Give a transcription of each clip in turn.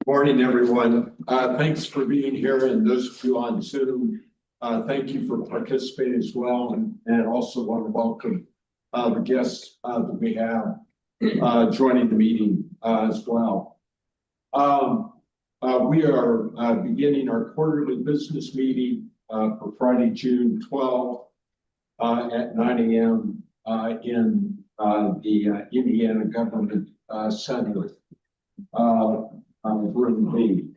Morning, everyone. Thanks for being here, and those of you on Zoom, thank you for participating as well, and also want to welcome the guests that we have joining the meeting as well. We are beginning our quarterly business meeting for Friday, June 12th at 9 a.m. In the Indiana Government Center. Room B.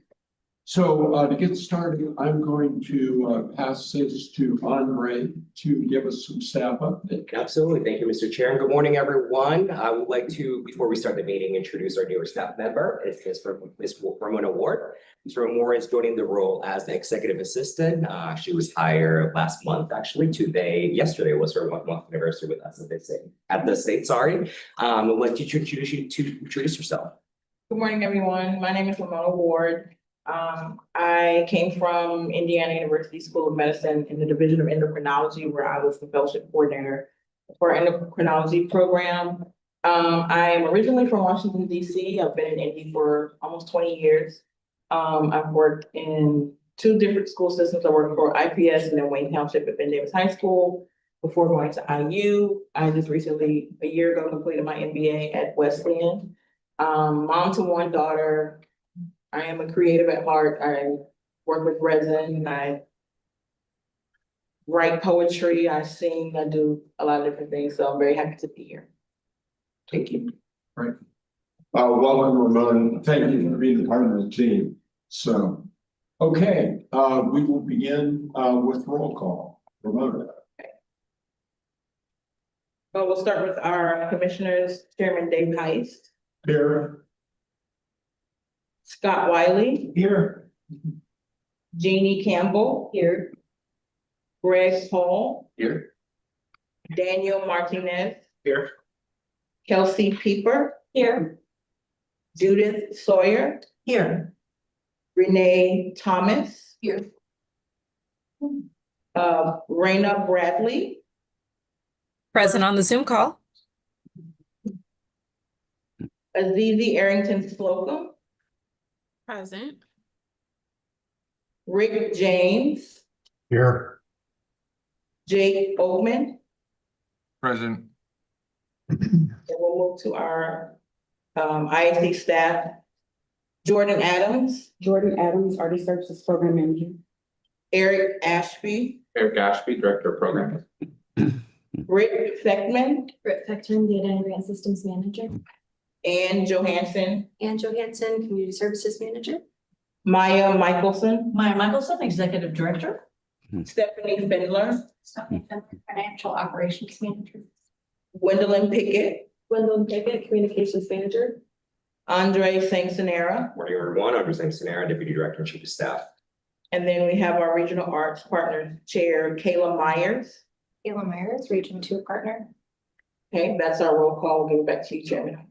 So to get started, I'm going to pass this to Andre to give us some staff update. Absolutely. Thank you, Mr. Chair. And good morning, everyone. I would like to, before we start the meeting, introduce our newer staff member. It's Ms. Ramona Ward. Ms. Ramona Ward is joining the role as the executive assistant. She was hired last month, actually. Yesterday was her 1 month anniversary with us, as they say, at the state. Sorry. I'd like to introduce you to introduce yourself. Good morning, everyone. My name is Ramona Ward. I came from Indiana University School of Medicine in the Division of Endocrinology, where I was the fellowship coordinator for our endocrinology program. I am originally from Washington, D.C. I've been in Indy for almost 20 years. I've worked in 2 different school systems. I worked for IPS and then Wayne Township at Ben Davis High School before going to IU. I just recently, a year ago, completed my MBA at Wesleyan. Mom to 1 daughter. I am a creative at heart. I work with resin. I write poetry. I sing. I do a lot of different things. So I'm very happy to be here. Thank you. Right. Welcome, Ramona. Thank you for being a part of the team. So, okay, we will begin with roll call. Ramona. Well, we'll start with our commissioners, Chairman Dave Heist. Here. Scott Wiley. Here. Jeannie Campbell. Here. Greg Hall. Here. Daniel Martinez. Here. Kelsey Pieper. Here. Judith Sawyer. Here. Renee Thomas. Here. Raina Bradley. Present on the Zoom call. Azizi Arrington Slocum. Present. Rick James. Here. Jake Oldman. Present. And we'll move to our IAC staff. Jordan Adams. Jordan Adams, Artist Services Program Manager. Eric Ashby. Eric Ashby, Director of Programming. Britt Feckman. Britt Feckman, Data and Grant Systems Manager. Ann Johansson. Ann Johansson, Community Services Manager. Maya Michelson. Maya Michelson, Executive Director. Stephanie Spindler. Stephanie Fenner, Financial Operations Manager. Gwendolyn Pickett. Gwendolyn Pickett, Communications Manager. Andre Sainsenera. Morning, everyone. I'm Sam Sanera, Deputy Director and Chief of Staff. And then we have our Regional Arts Partners Chair, Kayla Myers. Kayla Myers, Region 2 Partner. Okay, that's our roll call. We'll give it back to you, Chairman.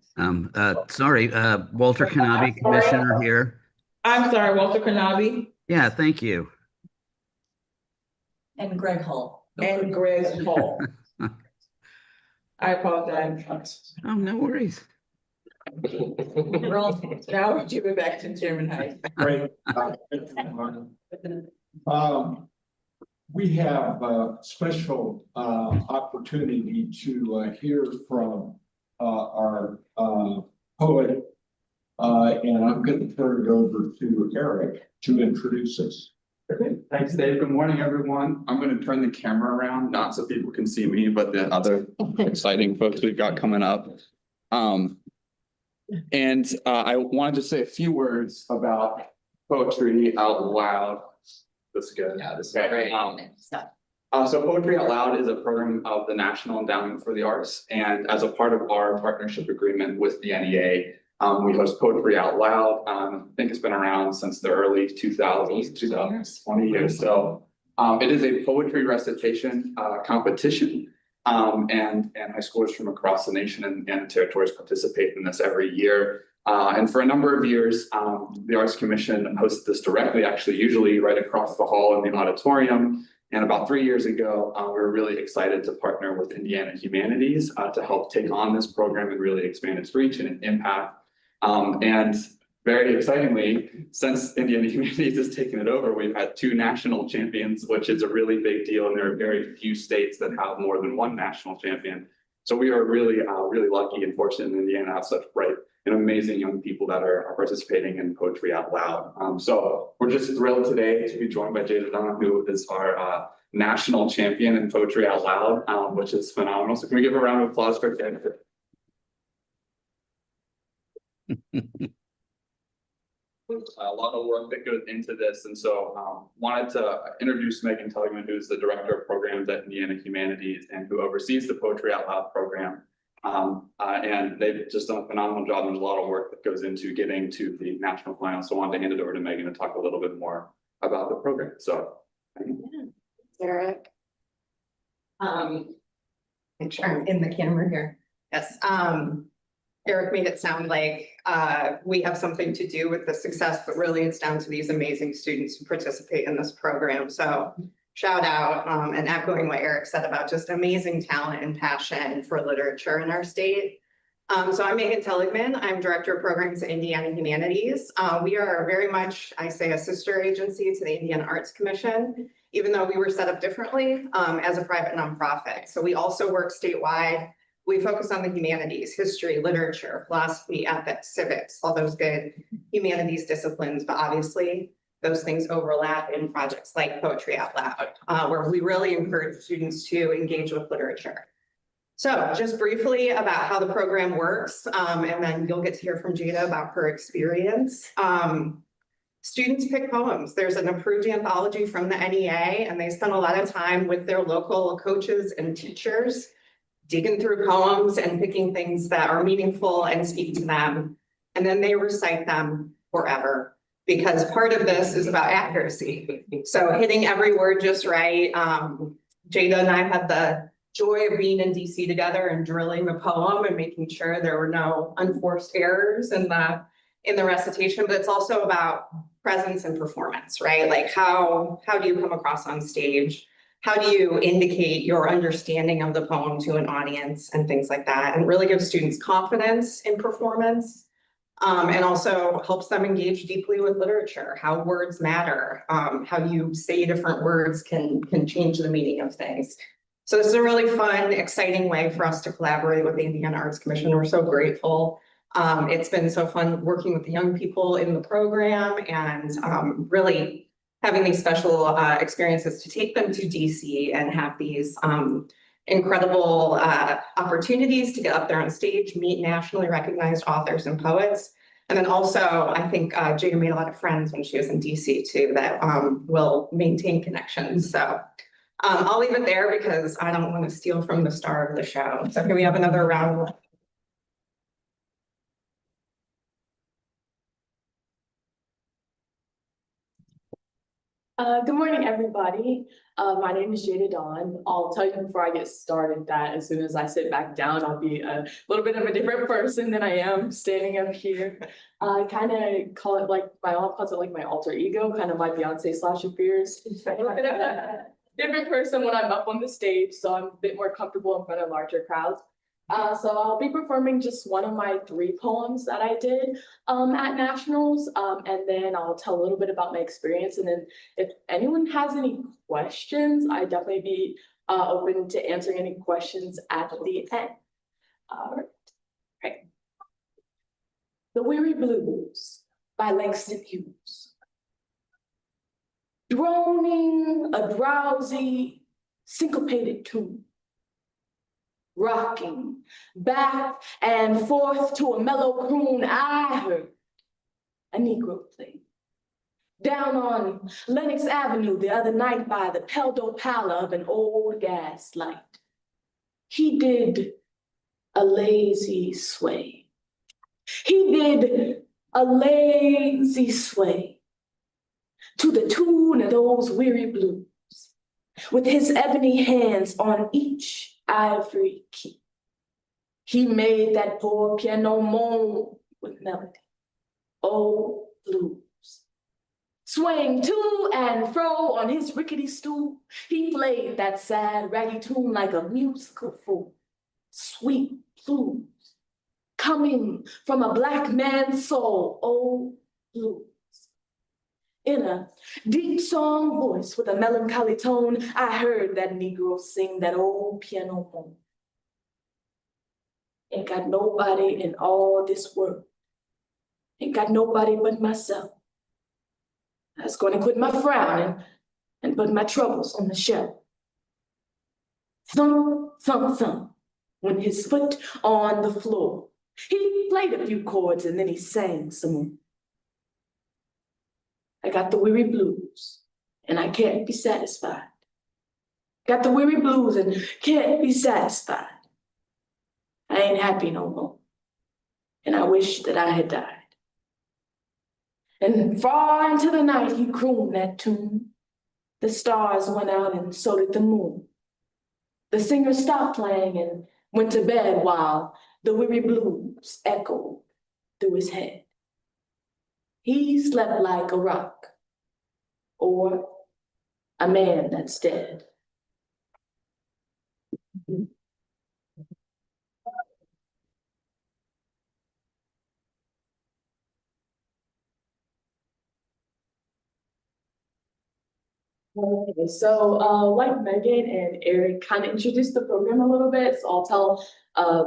Sorry, Walter Kanabi, Commissioner here. I'm sorry, Walter Kanabi. Yeah, thank you. And Greg Hall. And Greg Hall. I apologize. Oh, no worries. Now we'll give it back to Chairman Hyde. Great. We have a special opportunity to hear from our poet, and I'm going to turn it over to Eric to introduce us. Okay. Thanks, Dave. Good morning, everyone. I'm going to turn the camera around, not so people can see me, but the other exciting folks we've got coming up. And I wanted to say a few words about Poetry Out Loud. This is good. Yeah, this is Okay. great. So Poetry Out Loud is a program of the National Endowment for the Arts. And as a part of our partnership agreement with the NEA, we host Poetry Out Loud. I think it's been around since the early 2000s, 20 years. So it is a poetry recitation competition. And high schoolers from across the nation and territories participate in this every year. And for a number of years, the Arts Commission hosts this directly, actually, usually right across the hall in the auditorium. And about 3 years ago, we were really excited to partner with Indiana Humanities to help take on this program and really expand its reach and its impact. And very excitingly, since Indiana Humanities has taken it over, we've had 2 national champions, which is a really big deal. And there are very few states that have more than 1 national champion. So we are really, really lucky and fortunate in Indiana to have such bright and amazing young people that are participating in Poetry Out Loud. So we're just thrilled today to be joined by Jada Dunn, who is our national champion in Poetry Out Loud, which is phenomenal. So can we give a round of applause for Jada? A lot of work that goes into this, and so wanted to introduce Megan Telligman, who's the Director of Programs at Indiana Humanities and who oversees the Poetry Out Loud program. And they've just done a phenomenal job. There's a lot of work that goes into getting to the national final. So I wanted to hand it over to Megan to talk a little bit more about the program. So. Eric. Make sure I'm in the camera here. Yes. Eric made it sound like we have something to do with the success, but really it's down to these amazing students who participate in this program. So shout out and echoing what Eric said about just amazing talent and passion for literature in our state. So I'm Megan Telligman. I'm Director of Programs at Indiana Humanities. We are very much, I say, a sister agency to the Indiana Arts Commission, even though we were set up differently as a private nonprofit. So we also work statewide. We focus on the humanities, history, literature, philosophy, ethics, civics, all those good humanities disciplines, but obviously those things overlap in projects like Poetry Out Loud, where we really encourage students to engage with literature. So just briefly about how the program works, and then you'll get to hear from Jada about her experience. Students pick poems. There's an approved anthology from the NEA, and they spend a lot of time with their local coaches and teachers digging through poems and picking things that are meaningful and speak to them. And then they recite them forever, because part of this is about accuracy. So hitting every word just right. Jada and I had the joy of being in DC together and drilling the poem and making sure there were no unforced errors in the recitation, but it's also about presence and performance, right? Like how do you come across on stage? How do you indicate your understanding of the poem to an audience and things like that, and really give students confidence in performance, and also helps them engage deeply with literature, how words matter, how you say different words can change the meaning of things. So this is a really fun, exciting way for us to collaborate with the Indiana Arts Commission. We're so grateful. It's been so fun working with the young people in the program and really having these special experiences to take them to DC and have these incredible opportunities to get up there on stage, meet nationally recognized authors and poets. And then also, I think Jada made a lot of friends when she was in DC too that will maintain connections. So I'll leave it there because I don't want to steal from the star of the show. So can we have another round? Good morning, everybody. My name is Jada Dawn. I'll tell you before I get started that as soon as I sit back down, I'll be a little bit of a different person than I am standing up here. I kind of call it like, my mom calls it like my alter ego, kind of my Beyonce / Shapirs. Different person when I'm up on the stage, so I'm a bit more comfortable in front of larger crowds. So I'll be performing just one of my 3 poems that I did at nationals, and then I'll tell a little bit about my experience. And then if anyone has any questions, I'd definitely be open to answering any questions at the end. All right. The Weary Blues by Langston Hughes. Droning a drowsy, syncopated tune, rocking back and forth to a mellow croon, I heard a Negro play. Down on Lenox Avenue the other night by the pale pallor of an old gas light, he did a lazy sway. He did a lazy sway to the tune of those weary blues, with his ebony hands on each ivory key. He made that poor piano moan with melody. Oh, blues. Swaying to and fro on his rickety stool, he played that sad, raggy tune like a musical fool. Sweet blues. coming from a Black man's soul, old blues. In a deep song voice with a melancholy tone, I heard that Negro sing that old piano moan. Ain't got nobody in all this world. Ain't got nobody but myself. I was going to quit my frowning and put my troubles on the shelf. Thump, thump, thump, went his foot on the floor. He played a few chords and then he sang some more. I got the weary blues and I can't be satisfied. Got the weary blues and can't be satisfied. I ain't happy no more. And I wish that I had died. And far into the night he crooned that tune. The stars went out and so did the moon. The singer stopped playing and went to bed while the weary blues echoed through his head. He slept like a rock, or a man that's dead. Okay, so like Megan and Eric kind of introduced the program a little bit, so I'll tell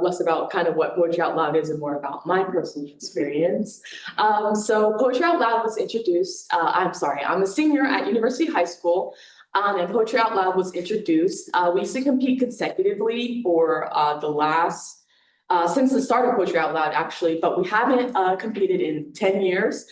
less about kind of what Poetry Out Loud is and more about my personal experience. So Poetry Out Loud was introduced, I'm a senior at University High School, and Poetry Out Loud was introduced. We used to compete consecutively for the last, since the start of Poetry Out Loud actually, but we haven't competed in 10 years.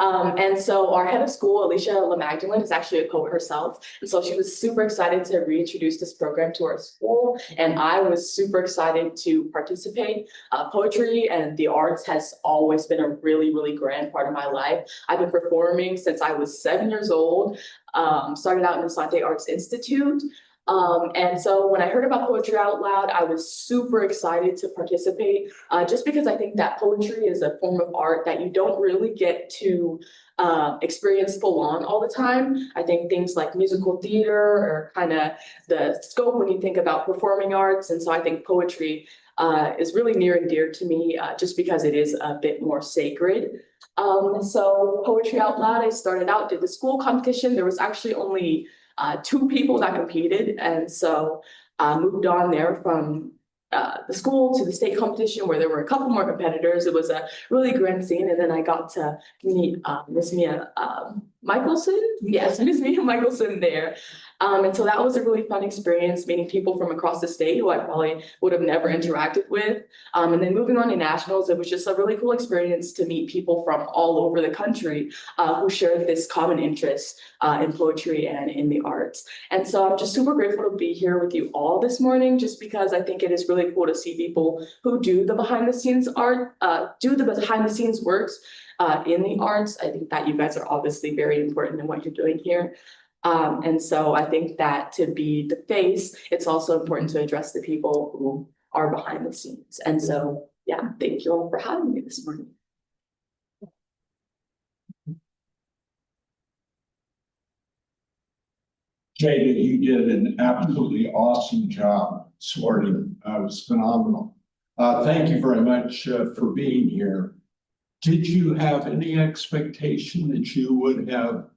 And so our head of school, Alicia LaMagdalene, is actually a poet herself. And so she was super excited to reintroduce this program to our school. And I was super excited to participate. Poetry and the arts has always been a really, really grand part of my life. I've been performing since I was 7 years old, started out in the Sante Arts Institute. And so when I heard about Poetry Out Loud, I was super excited to participate, just because I think that poetry is a form of art that you don't really get to experience full on all the time. I think things like musical theater are kind of the scope when you think about performing arts. And so I think poetry is really near and dear to me, just because it is a bit more sacred. So Poetry Out Loud, I started out, did the school competition. There was actually only 2 people that competed, and so moved on there from the school to the state competition where there were a couple more competitors. It was a really grand scene, and then I got to meet Miss Mia Michelson. Yes, Miss Mia Michelson there. And so that was a really fun experience, meeting people from across the state who I probably would have never interacted with. And then moving on to nationals, it was just a really cool experience to meet people from all over the country who shared this common interest in poetry and in the arts. And so I'm just super grateful to be here with you all this morning, just because I think it is really cool to see people who do the behind the scenes art, do the behind the scenes works in the arts. I think that you guys are obviously very important in what you're doing here. And so I think that to be the face, it's also important to address the people who are behind the scenes. And so, yeah, thank you all for having me this morning. Jada, you did an absolutely awesome job sorting. It was phenomenal. Thank you very much for being here. Did you have any expectation that you would have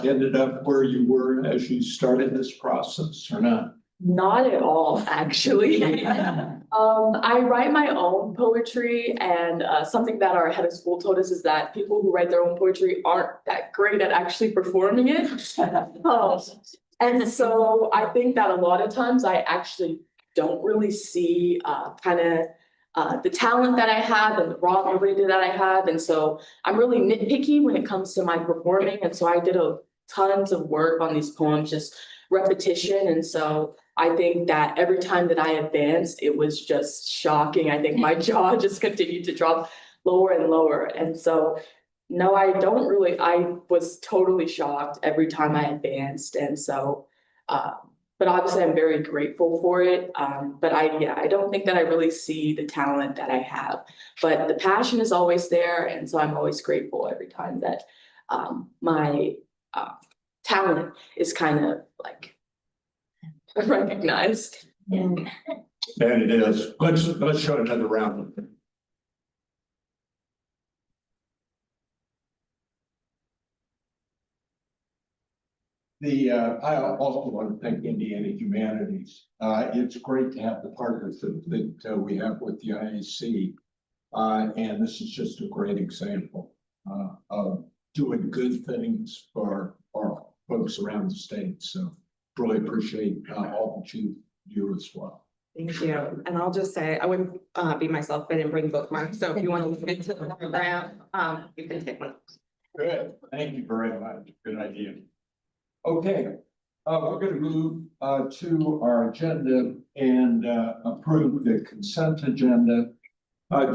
ended up where you were as you started this process or not? Not at all, actually. I write my own poetry, and something that our head of school told us is that people who write their own poetry aren't that great at actually performing it. And so I think that a lot of times I actually don't really see the talent that I have and the raw ability that I have. And so I'm really nitpicky when it comes to my performing. And so I did tons of work on these poems, just repetition. And so I think that every time that I advanced, it was just shocking. I think my jaw just continued to drop lower and lower. And so, no, I was totally shocked every time I advanced. And so, but obviously I'm very grateful for it. But I don't think that I really see the talent that I have, but the passion is always there. And so I'm always grateful every time that my talent is kind of like recognized. And it is. Let's show another round. I also want to thank Indiana Humanities. It's great to have the partnership that we have with the IAC. And this is just a great example of doing good things for our folks around the state. So really appreciate all that you do as well. Thank you. And I'll just say, I wouldn't be myself, I didn't bring bookmarks. So if you want to look into the program, you can take one. Good, thank you very much. Good idea. Okay, we're going to move to our agenda and approve the consent agenda.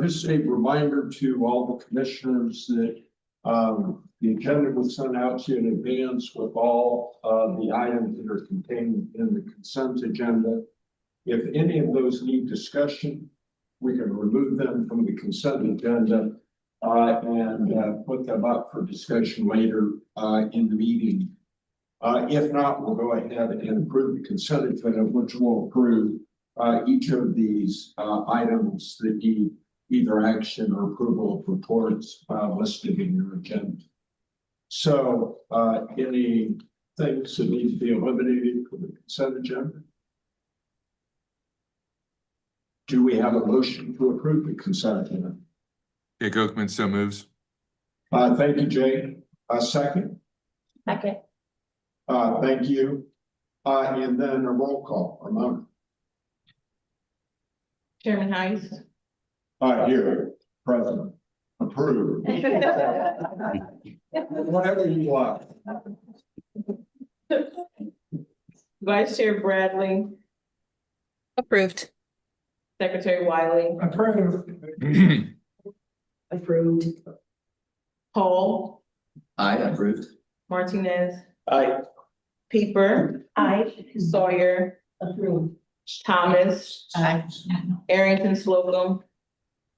Just a reminder to all the commissioners that the agenda was sent out to you in advance with all the items that are contained in the consent agenda. If any of those need discussion, we can remove them from the consent agenda and put them up for discussion later in the meeting. If not, we'll go ahead and approve the consent agenda, which will approve each of these items that need either action or approval of reports listed in your agenda. So any things that need to be eliminated from the consent agenda? Do we have a motion to approve the consent agenda? Jake Oakman so moves. Thank you, Jay. Second. Second. Thank you. And then a roll call. Ramona. Chairman Heiss. Here, President. Approved. Whatever you want. Vice Chair Bradley, Approved. Secretary Wiley, Approved. Approved. Paul, I approved. Martinez, Aye. Peeper, Sawyer, Approved. Thomas, Aye. Arrington Slocum,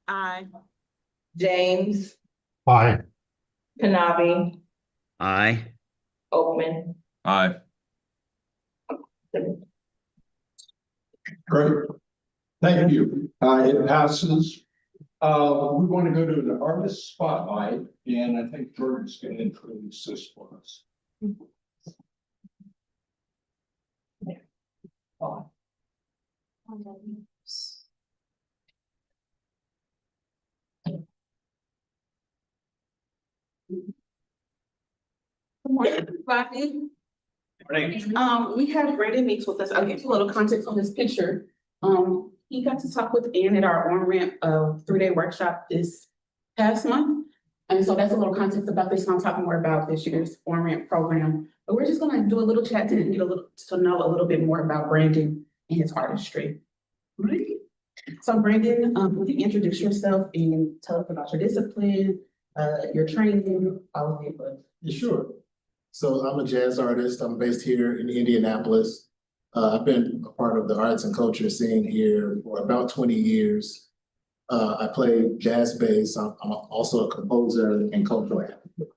Aye. James, Aye. Kanabi, Aye. Oakman. Aye. Great. Thank you. It passes. We want to go to the artist spotlight, and I think Jordan's going to introduce this for us. Good morning, everybody. We have Brandon Meeks with us. I'll give you a little context on this picture. He got to talk with Ann at our on-ramp 3-day workshop this past month. And so that's a little context about this, and I'll talk more about this year's on-ramp program. But we're just gonna do a little chat to get to know a little bit more about Brandon and his artistry. Right. So Brandon, would you introduce yourself and tell us about your discipline, your training, all of the above? Sure. So I'm a jazz artist. I'm based here in Indianapolis. I've been a part of the arts and culture scene here for about 20 years. I play jazz bass. I'm also a composer and cultural advocate.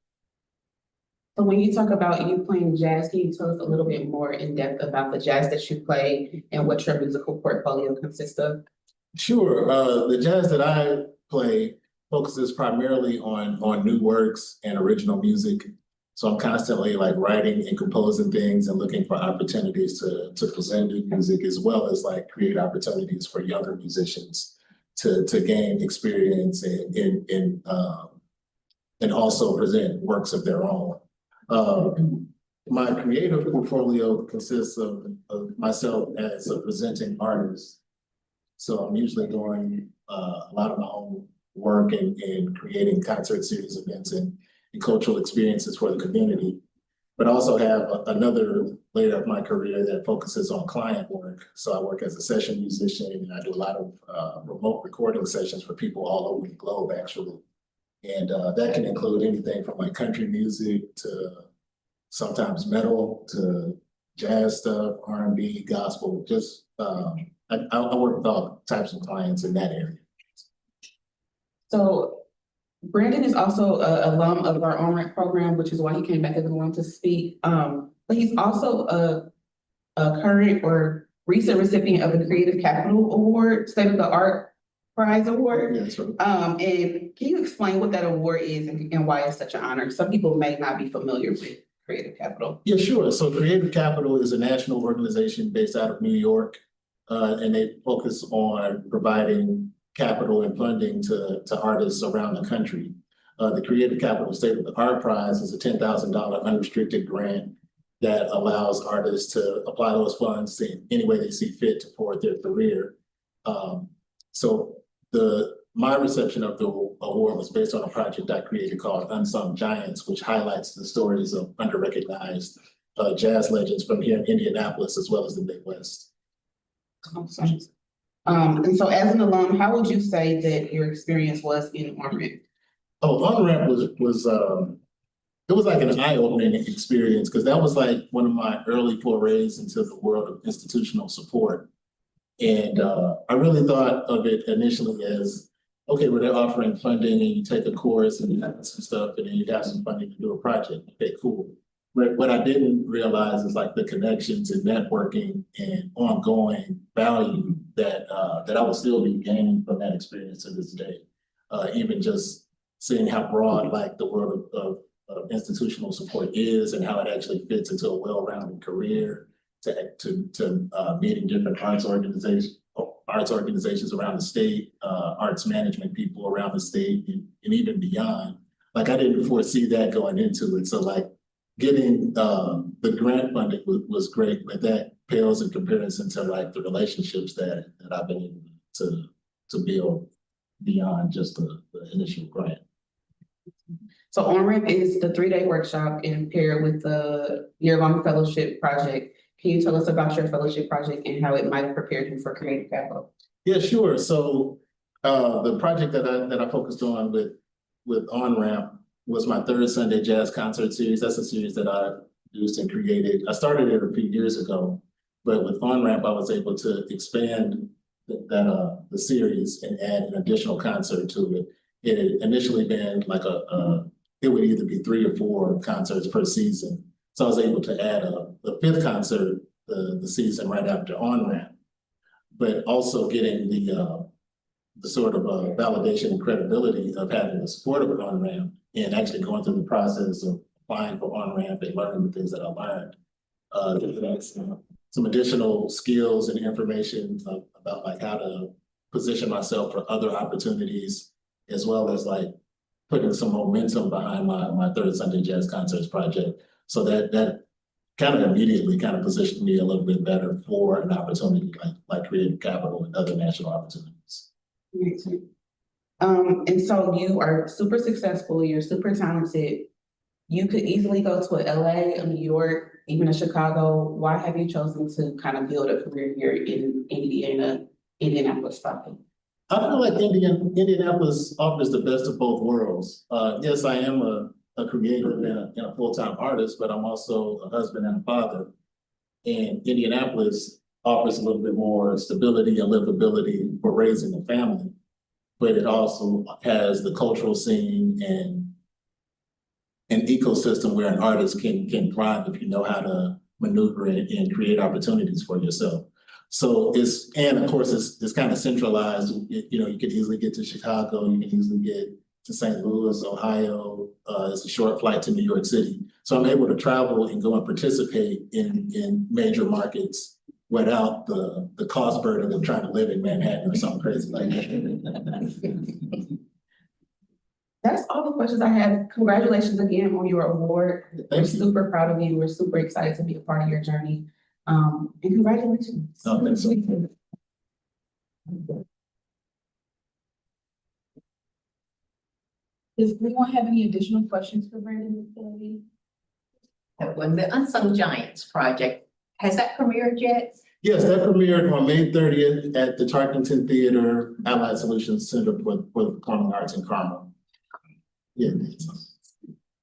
So when you talk about you playing jazz, can you tell us a little bit more in depth about the jazz that you play and what your musical portfolio consists of? Sure. The jazz that I play focuses primarily on new works and original music. So I'm constantly like writing and composing things and looking for opportunities to present new music, as well as like create opportunities for younger musicians to gain experience and also present works of their own. My creative portfolio consists of myself as a presenting artist. So I'm usually doing a lot of my own work and creating concert series events and cultural experiences for the community, but also have another layer of my career that focuses on client work. So I work as a session musician, and I do a lot of remote recording sessions for people all over the globe, actually. And that can include anything from like country music to sometimes metal to jazz stuff, R&B, gospel. Just I work with all types of clients in that area. So Brandon is also an alum of our on-ramp program, which is why he came back as one to speak. But he's also a current or recent recipient of the Creative Capital Award, State of the Art Prize Award. Yeah, so And can you explain what that award is and why it's such an honor? Some people may not be familiar with Creative Capital? Yeah, sure. So Creative Capital is a national organization based out of New York. And they focus on providing capital and funding to artists around the country. The Creative Capital State of the Art Prize is a $10,000 unrestricted grant that allows artists to apply those funds in any way they see fit to forward their career. So my reception of the award was based on a project I created called Unsung Giants, which highlights the stories of underrecognized jazz legends from here in Indianapolis, as well as the Midwest. Awesome. And so as an alum, how would you say that your experience was in On-Ramp? Oh, On-Ramp was it was like an eye-opening experience, because that was like one of my early forays into the world of institutional support. And I really thought of it initially as, okay, well, they're offering funding and you take a course and you have some stuff and then you have some funding to do a project. Okay, cool. But what I didn't realize is like the connections and networking and ongoing value that I will still be gaining from that experience to this day. Even just seeing how broad like the world of institutional support is and how it actually fits into a well-rounded career, to meeting different arts organizations around the state, arts management people around the state, and even beyond. Like I didn't foresee that going into it. So like getting the grant funding was great, but that pales in comparison to like the relationships that I've been able to build beyond just the initial grant. So On-Ramp is the 3-day workshop and paired with the year-long fellowship project. Can you tell us about your fellowship project and how it might have prepared you for Creative Capital? Yeah, sure. So the project that I focused on with On-Ramp was my third Sunday Jazz Concert Series. That's a series that I produced and created. I started it a few years ago, but with On-Ramp, I was able to expand the series and add an additional concert to it. It had initially been like it would either be 3 or 4 concerts per season. So I was able to add the 5th concert the season right after On-Ramp, but also getting the sort of validation and credibility of having the support of On-Ramp and actually going through the process of applying for On-Ramp and learning the things that I learned. Some additional skills and information about like how to position myself for other opportunities, as well as like putting some momentum behind my third Sunday Jazz Concerts project. So that kind of immediately kind of positioned me a little bit better for an opportunity like Creative Capital and other national opportunities. And so you are super successful, you're super talented. You could easily go to a LA, a New York, even a Chicago. Why have you chosen to kind of build a career here in Indianapolis property? I feel like Indianapolis offers the best of both worlds. Yes, I am a creative and a full-time artist, but I'm also a husband and a father. And Indianapolis offers a little bit more stability and livability for raising a family, but it also has the cultural scene and an ecosystem where an artist can thrive if you know how to maneuver it and create opportunities for yourself. So and of course it's kind of centralized. You know, you can easily get to Chicago, you can easily get to St. Louis, Ohio. It's a short flight to New York City. So I'm able to travel and go and participate in major markets without the cost burden of trying to live in Manhattan or something crazy like that. That's all the questions I have. Congratulations again on your award. We're super proud of you. We're super excited to be a part of your journey. And congratulations. Oh, thanks so Does anyone have any additional questions for Brandon and Kelly? That one, the Unsung Giants project, has that premiered yet? Yes, that premiered on May 30th at the Tarkington Theater Allied Solutions Center for the Performing Arts in Carmel. Yeah.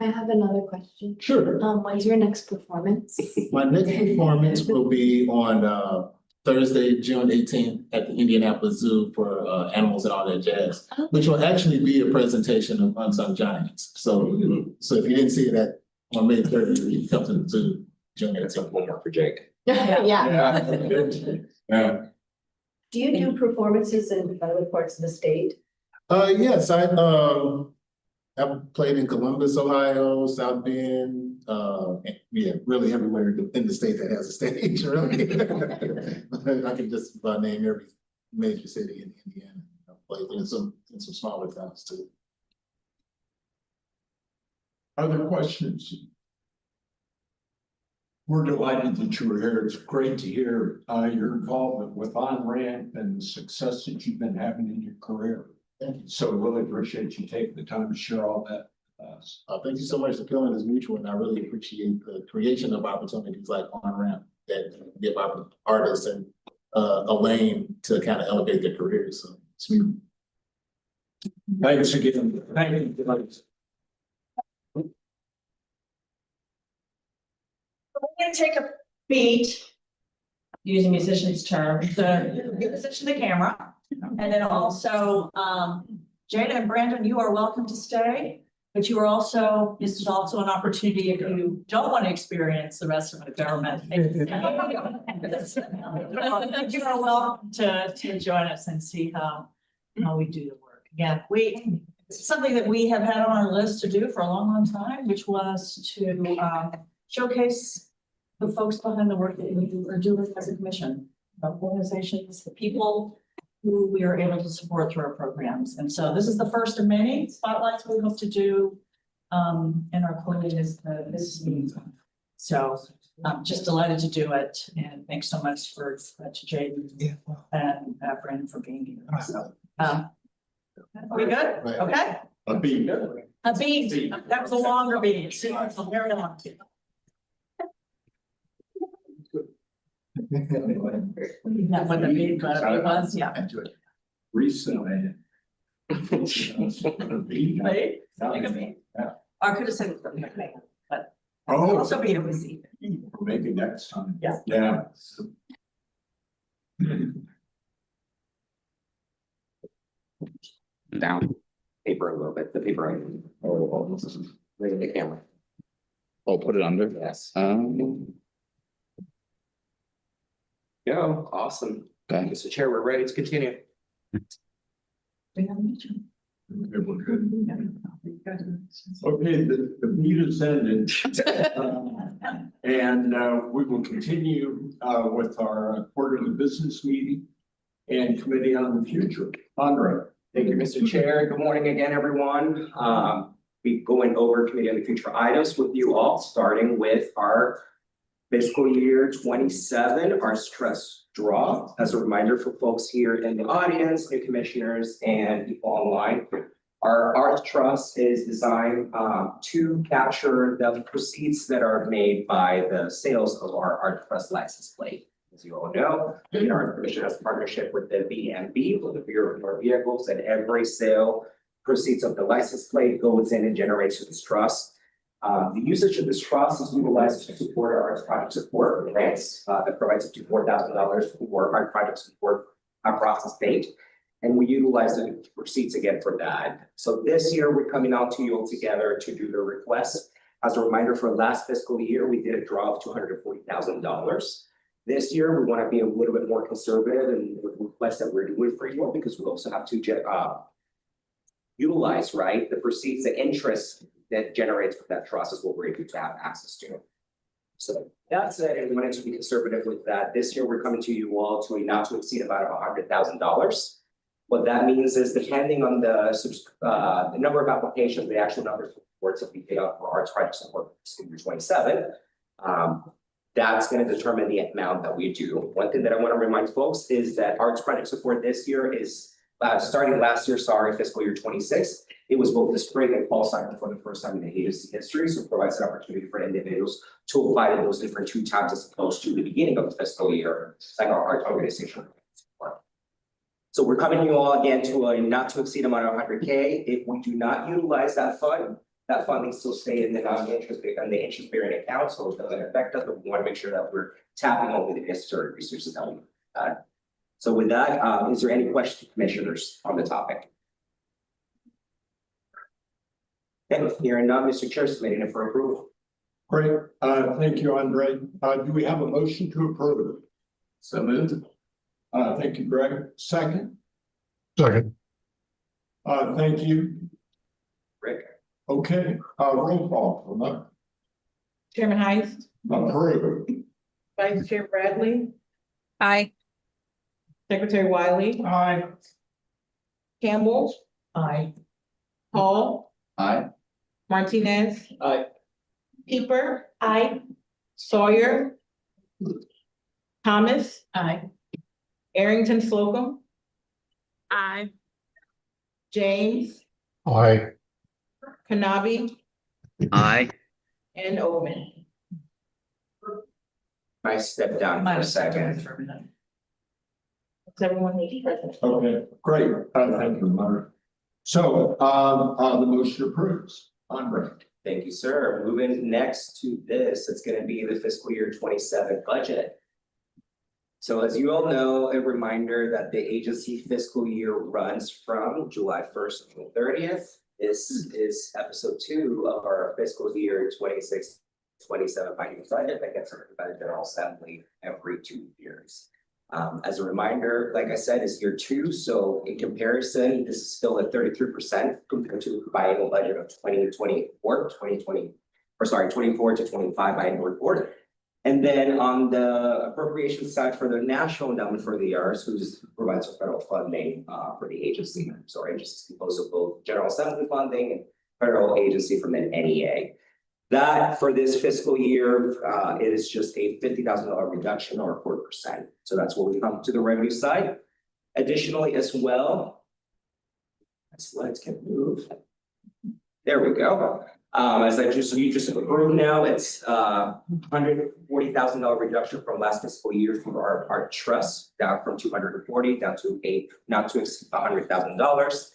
I have another question. Sure. When's your next performance? My next performance will be on Thursday, June 18th at the Indianapolis Zoo for Animals and All That Jazz, which will actually be a presentation of Unsung Giants. So if you didn't see it on May 30th, you can come to the zoo June 18th. One more for Jake. Yeah. Yeah. Do you do performances in other parts of the state? Yes, I've played in Columbus, Ohio, South Bend, yeah, really everywhere in the state that has a stage, really. I can just about name every major city in Indiana. I've played in some smaller towns too. Other questions? We're delighted that you were here. It's great to hear your involvement with OnRamp and the success that you've been having in your career. Thank you. So really appreciate you taking the time to share all that with us. Thank you so much. The feeling is mutual, and I really appreciate the creation of opportunities like OnRamp that give our artists and a lane to kind of elevate their careers. So it's me. Thanks again. Thank you. We're gonna take a beat, using musician's term, to give this to the camera. And then also, Jada and Brandon, you are welcome to stay, but you are also, this is also an opportunity if you don't want to experience the rest of the government. You are welcome to join us and see how we do the work. Again, it's something that we have had on our list to do for a long time, which was to showcase the folks behind the work that we are doing as a commission, organizations, the people who we are able to support through our programs. And so this is the first of many spotlights we hope to do in our quarterly business meetings. So I'm just delighted to do it. And thanks so much to Jaden and Brandon for being here. So, are we good? Okay. A beat. A beat. That was a longer beat. See, it's a very long beat. Not what the beat, but it was, yeah. Recently. Right? Like a beat. Yeah. I could have said it from McMahon, but Oh. also beat it was easy. Maybe next time. Yeah. Yeah. Down paper a little bit, the paper. Right in the camera. Oh, put it under? Yes. Um, Go, awesome. okay. Mr. Chair, we're ready to continue. We have a meeting. Okay, we're good. Okay, the meeting is ended. And we will continue with our quarterly business meeting and committee on the future. Andre. Thank you, Mr. Chair. Good morning again, everyone. We going over committee on the future items with you all, starting with our fiscal year 27, our stress draw. As a reminder for folks here in the audience, new commissioners and people online, our art trust is designed to capture the proceeds that are made by the sales of our art trust license plate. As you all know, our commission has a partnership with the BMV, with the Bureau of Motor Vehicles, and every sale proceeds of the license plate goes in and generates this trust. The usage of this trust is utilized to support our arts project support grants that provides up to $4,000 for our project support process paid. And we utilize the receipts again for that. So this year, we're coming out to you all together to do the request. As a reminder, for last fiscal year, we did a draw of $240,000. This year, we want to be a little bit more conservative in the request that we're doing for you all, because we also have to utilize, right, the proceeds, the interest that generates from that trust is what we're able to have access to. So that's it, and we wanted to be conservative with that. This year, we're coming to you all to a not to exceed about $100,000. What that means is depending on the number of applications, the actual number of reports that we paid out for arts project support for fiscal year 27, that's going to determine the amount that we do. One thing that I want to remind folks is that arts project support this year is starting last year, fiscal year 26. It was both the spring and fall cycle for the first time in the agency history, so it provides an opportunity for individuals to apply to those different 2 times as opposed to the beginning of the fiscal year, like our art organization. So we're coming to you all again to a not to exceed amount of 100K. If we do not utilize that fund, that funding still stay in the interest bearing account, so it doesn't affect us, but we want to make sure that we're tapping only the necessary resources that we got. So with that, is there any questions, commissioners, on the topic? Okay, hearing none, Mr. Chair, submitting it for approval. Great, thank you, Andre. Do we have a motion to approve? So moved. Thank you, Greg. Second? Second. Thank you. Rick? Okay, roll call, Ramona. Chairman Heist, Approved. Vice Chair Bradley, Aye. Secretary Wiley, Aye. Campbell, Aye. Hall, Aye. Martinez. Aye. Keeper. Aye. Sawyer. Thomas, Aye. Arrington Slocum, Aye. James, Aye. Kanabi, Aye. and Owen. I step down for a second. Does everyone need present? Okay, great. Thank you, Ramona. So, the motion approves. Andre. Thank you, sir. Moving next to this, it's gonna be the fiscal year 27 budget. So as you all know, a reminder that the agency fiscal year runs from July 1st to 30th. This is episode 2 of our fiscal year 26-27 finance budget that gets approved by the General Assembly every 2 years. As a reminder, like I said, it's year 2, so in comparison, this is still at 33% compared to the biennial budget of 24 to 25 biennial report. And then on the appropriation side for the National Endowment for the Arts, who provides a federal funding for the agency. So our agency is composed of both General Assembly funding and federal agency from an NEA. That for this fiscal year, it is just a $50,000 reduction or 4%. So that's what we come to the revenue side. Additionally, as well, slides can move. There we go. As you just approved now, it's $140,000 reduction from last fiscal year for our art trust, down from 240 down to not to exceed $100,000.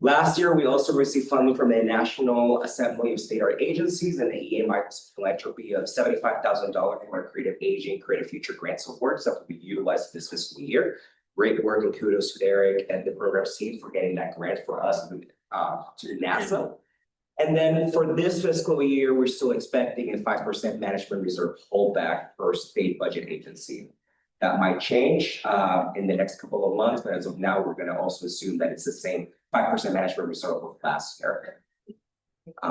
Last year, we also received funding from the National Assembly of State Art Agencies and the EA Microsoft Philanthropy of $75,000 for our Creative Aging, Creative Future Grants Awards that will be utilized this fiscal year. Great work and kudos to Eric and the program team for getting that grant for us to NASA. And then for this fiscal year, we're still expecting a 5% management reserve holdback for state budget agency. That might change in the next couple of months, but as of now, we're going to also assume that it's the same 5% management reserve of last year.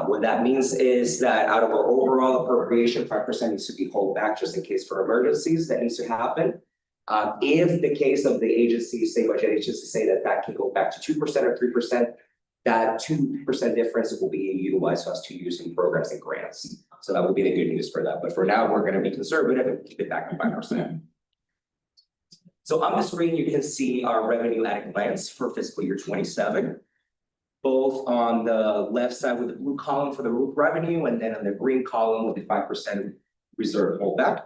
What that means is that out of our overall appropriation, 5% needs to be held back just in case for emergencies that needs to happen. If the case of the agency, state budget agency, say that can go back to 2% or 3%, that 2% difference will be utilized for us to use in programs and grants. So that will be the good news for that. But for now, we're going to be conservative and keep it back at 5%. So on the screen, you can see our revenue at a glance for fiscal year 27. Both on the left side with the blue column for the revenue, and then on the green column with the 5% reserve holdback.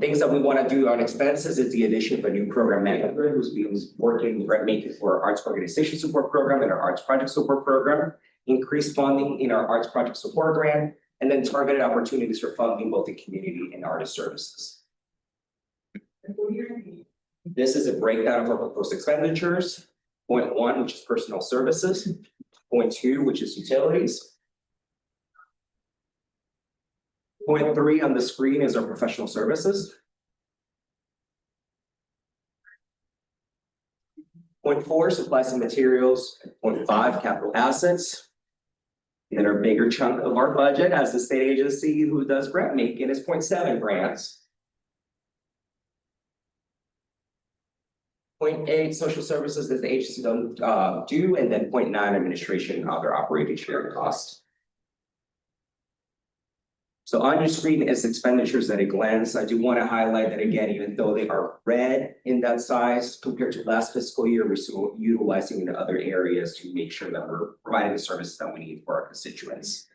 Things that we want to do on expenses is the addition of a new program manager who's been working making for our arts organization support program and our arts project support program, increased funding in our arts project support grant, and then targeted opportunities for funding both the community and artist services. This is a breakdown of our proposed expenditures. Point 1, which is personal services. Point 2, which is utilities. Point 3 on the screen is our professional services. Point 4, supplies and materials. Point 5, capital assets. And then our bigger chunk of our budget as the state agency who does grant making is 0.7 grants. 0.8, social services that the agency don't do, and then 0.9, administration and other operating sharing costs. So on your screen is expenditures at a glance. I do want to highlight that again, even though they are red in that size compared to last fiscal year, we're still utilizing in other areas to make sure that we're providing the services that we need for our constituents.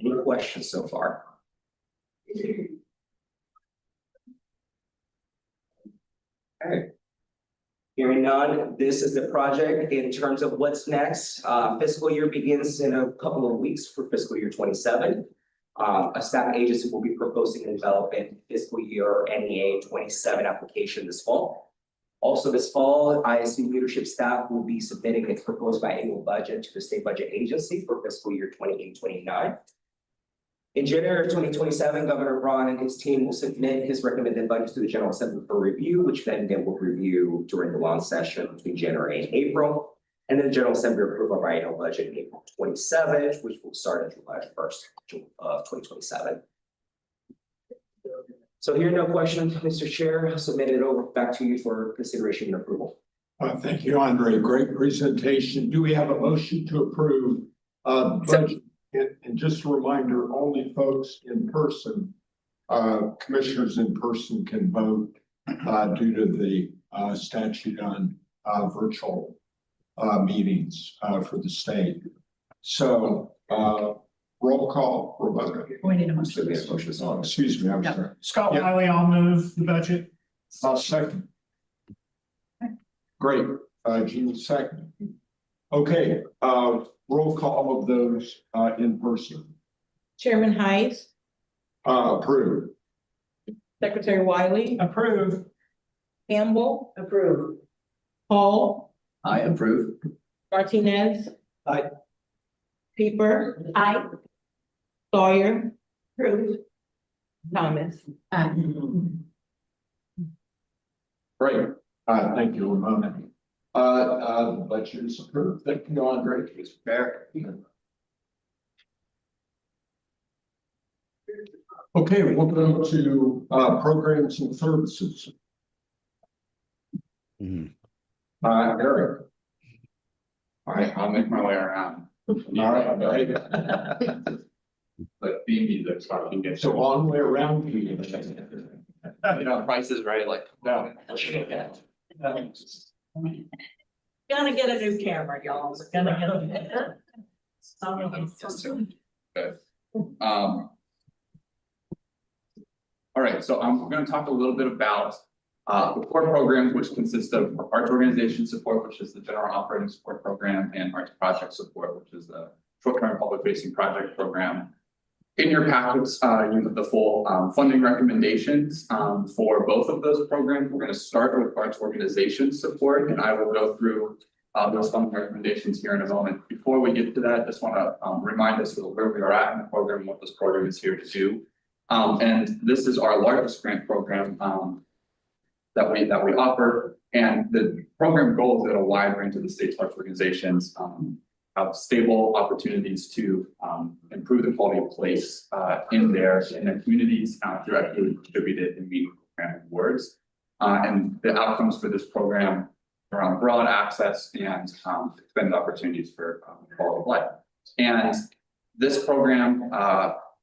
Any questions so far? Okay. Hearing none, this is the project in terms of what's next. Fiscal year begins in a couple of weeks for fiscal year 27. A staff agency will be proposing and developing fiscal year NEA 27 application this fall. Also this fall, ISD leadership staff will be submitting its proposed biannual budget to the state budget agency for fiscal year 28-29. In January of 2027, Governor Braun and his team will submit his recommended budget to the General Assembly for review, which then they will review during the long session between January and April. And then the General Assembly will approve our biennial budget in April 27, which will start on July 1st of 2027. So here, no questions, Mr. Chair. I'll submit it over back to you for consideration and approval. Thank you, Andre. Great presentation. Do we have a motion to approve? Budget? And just a reminder, only folks in person, commissioners in person can vote due to the statute on virtual meetings for the state. So roll call, Rebecca. We need a motion. Excuse me, I'm Yeah. sorry. Scott Wiley, I'll move the budget. I'll second. Great, Jean second. Okay, roll call of those in person. Chairman Heiss, Approved. Secretary Wiley, Approve. Campbell, Approve. Hall, I approve. Martinez. Aye. Pieper. Aye. Sawyer. Approved. Thomas. Great, thank you, Ramona. The budget is approved. Thank you, Andre. It's fair. Okay, we'll go to programs and services. Eric. All right, I'll make my way around. All right. But theme music, so I can get. So on the way around. You know, Price is Right, like, no. Gonna get a new camera, y'all. We're gonna get a. Good. All right, so we're gonna talk a little bit about the core programs, which consist of arts organization support, which is the general operating support program, and arts project support, which is the short-term public-facing project program. In your packets, you have the full funding recommendations for both of those programs. We're going to start with arts organization support, and I will go through those funding recommendations here in a moment. Before we get to that, I just want to remind us of where we are at in the program and what this program is here to do. And this is our largest grant program that we offer, and the program goal is that a wide range of the state's arts organizations have stable opportunities to improve the quality of place in their communities through equitably distributed and meaningful grant awards. And the outcomes for this program around broad access and expanded opportunities for quality of life. And this program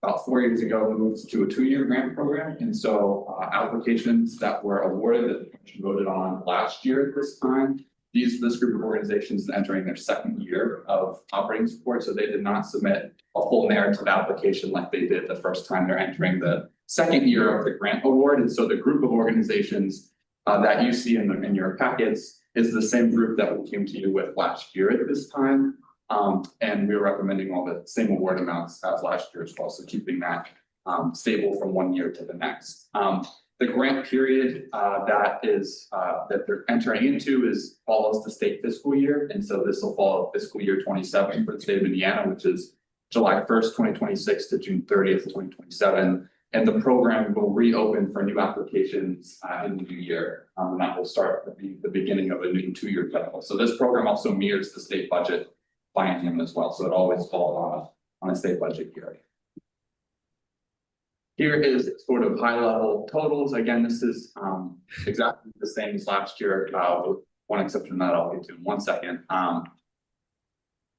about 4 years ago moved to a 2-year grant program. And so applications that were awarded that the commission voted on last year at this time, this group of organizations is entering their 2nd year of operating support. So they did not submit a full narrative application like they did the first time. They're entering the 2nd year of the grant award. And so the group of organizations that you see in your packets is the same group that we came to you with last year at this time. And we were recommending all the same award amounts as last year as well. So keeping that stable from 1 year to the next. The grant period that they're entering into follows the state fiscal year. And so this will follow fiscal year 27 for the state of Indiana, which is July 1st, 2026 to June 30th, 2027. And the program will reopen for new applications in the new year. And that will start at the beginning of a new 2-year cycle. So this program also mirrors the state budget biennium as well. So it always falls on a state budget year. Here is sort of high level totals. Again, this is exactly the same as last year, with one exception that I'll get to in 1 second.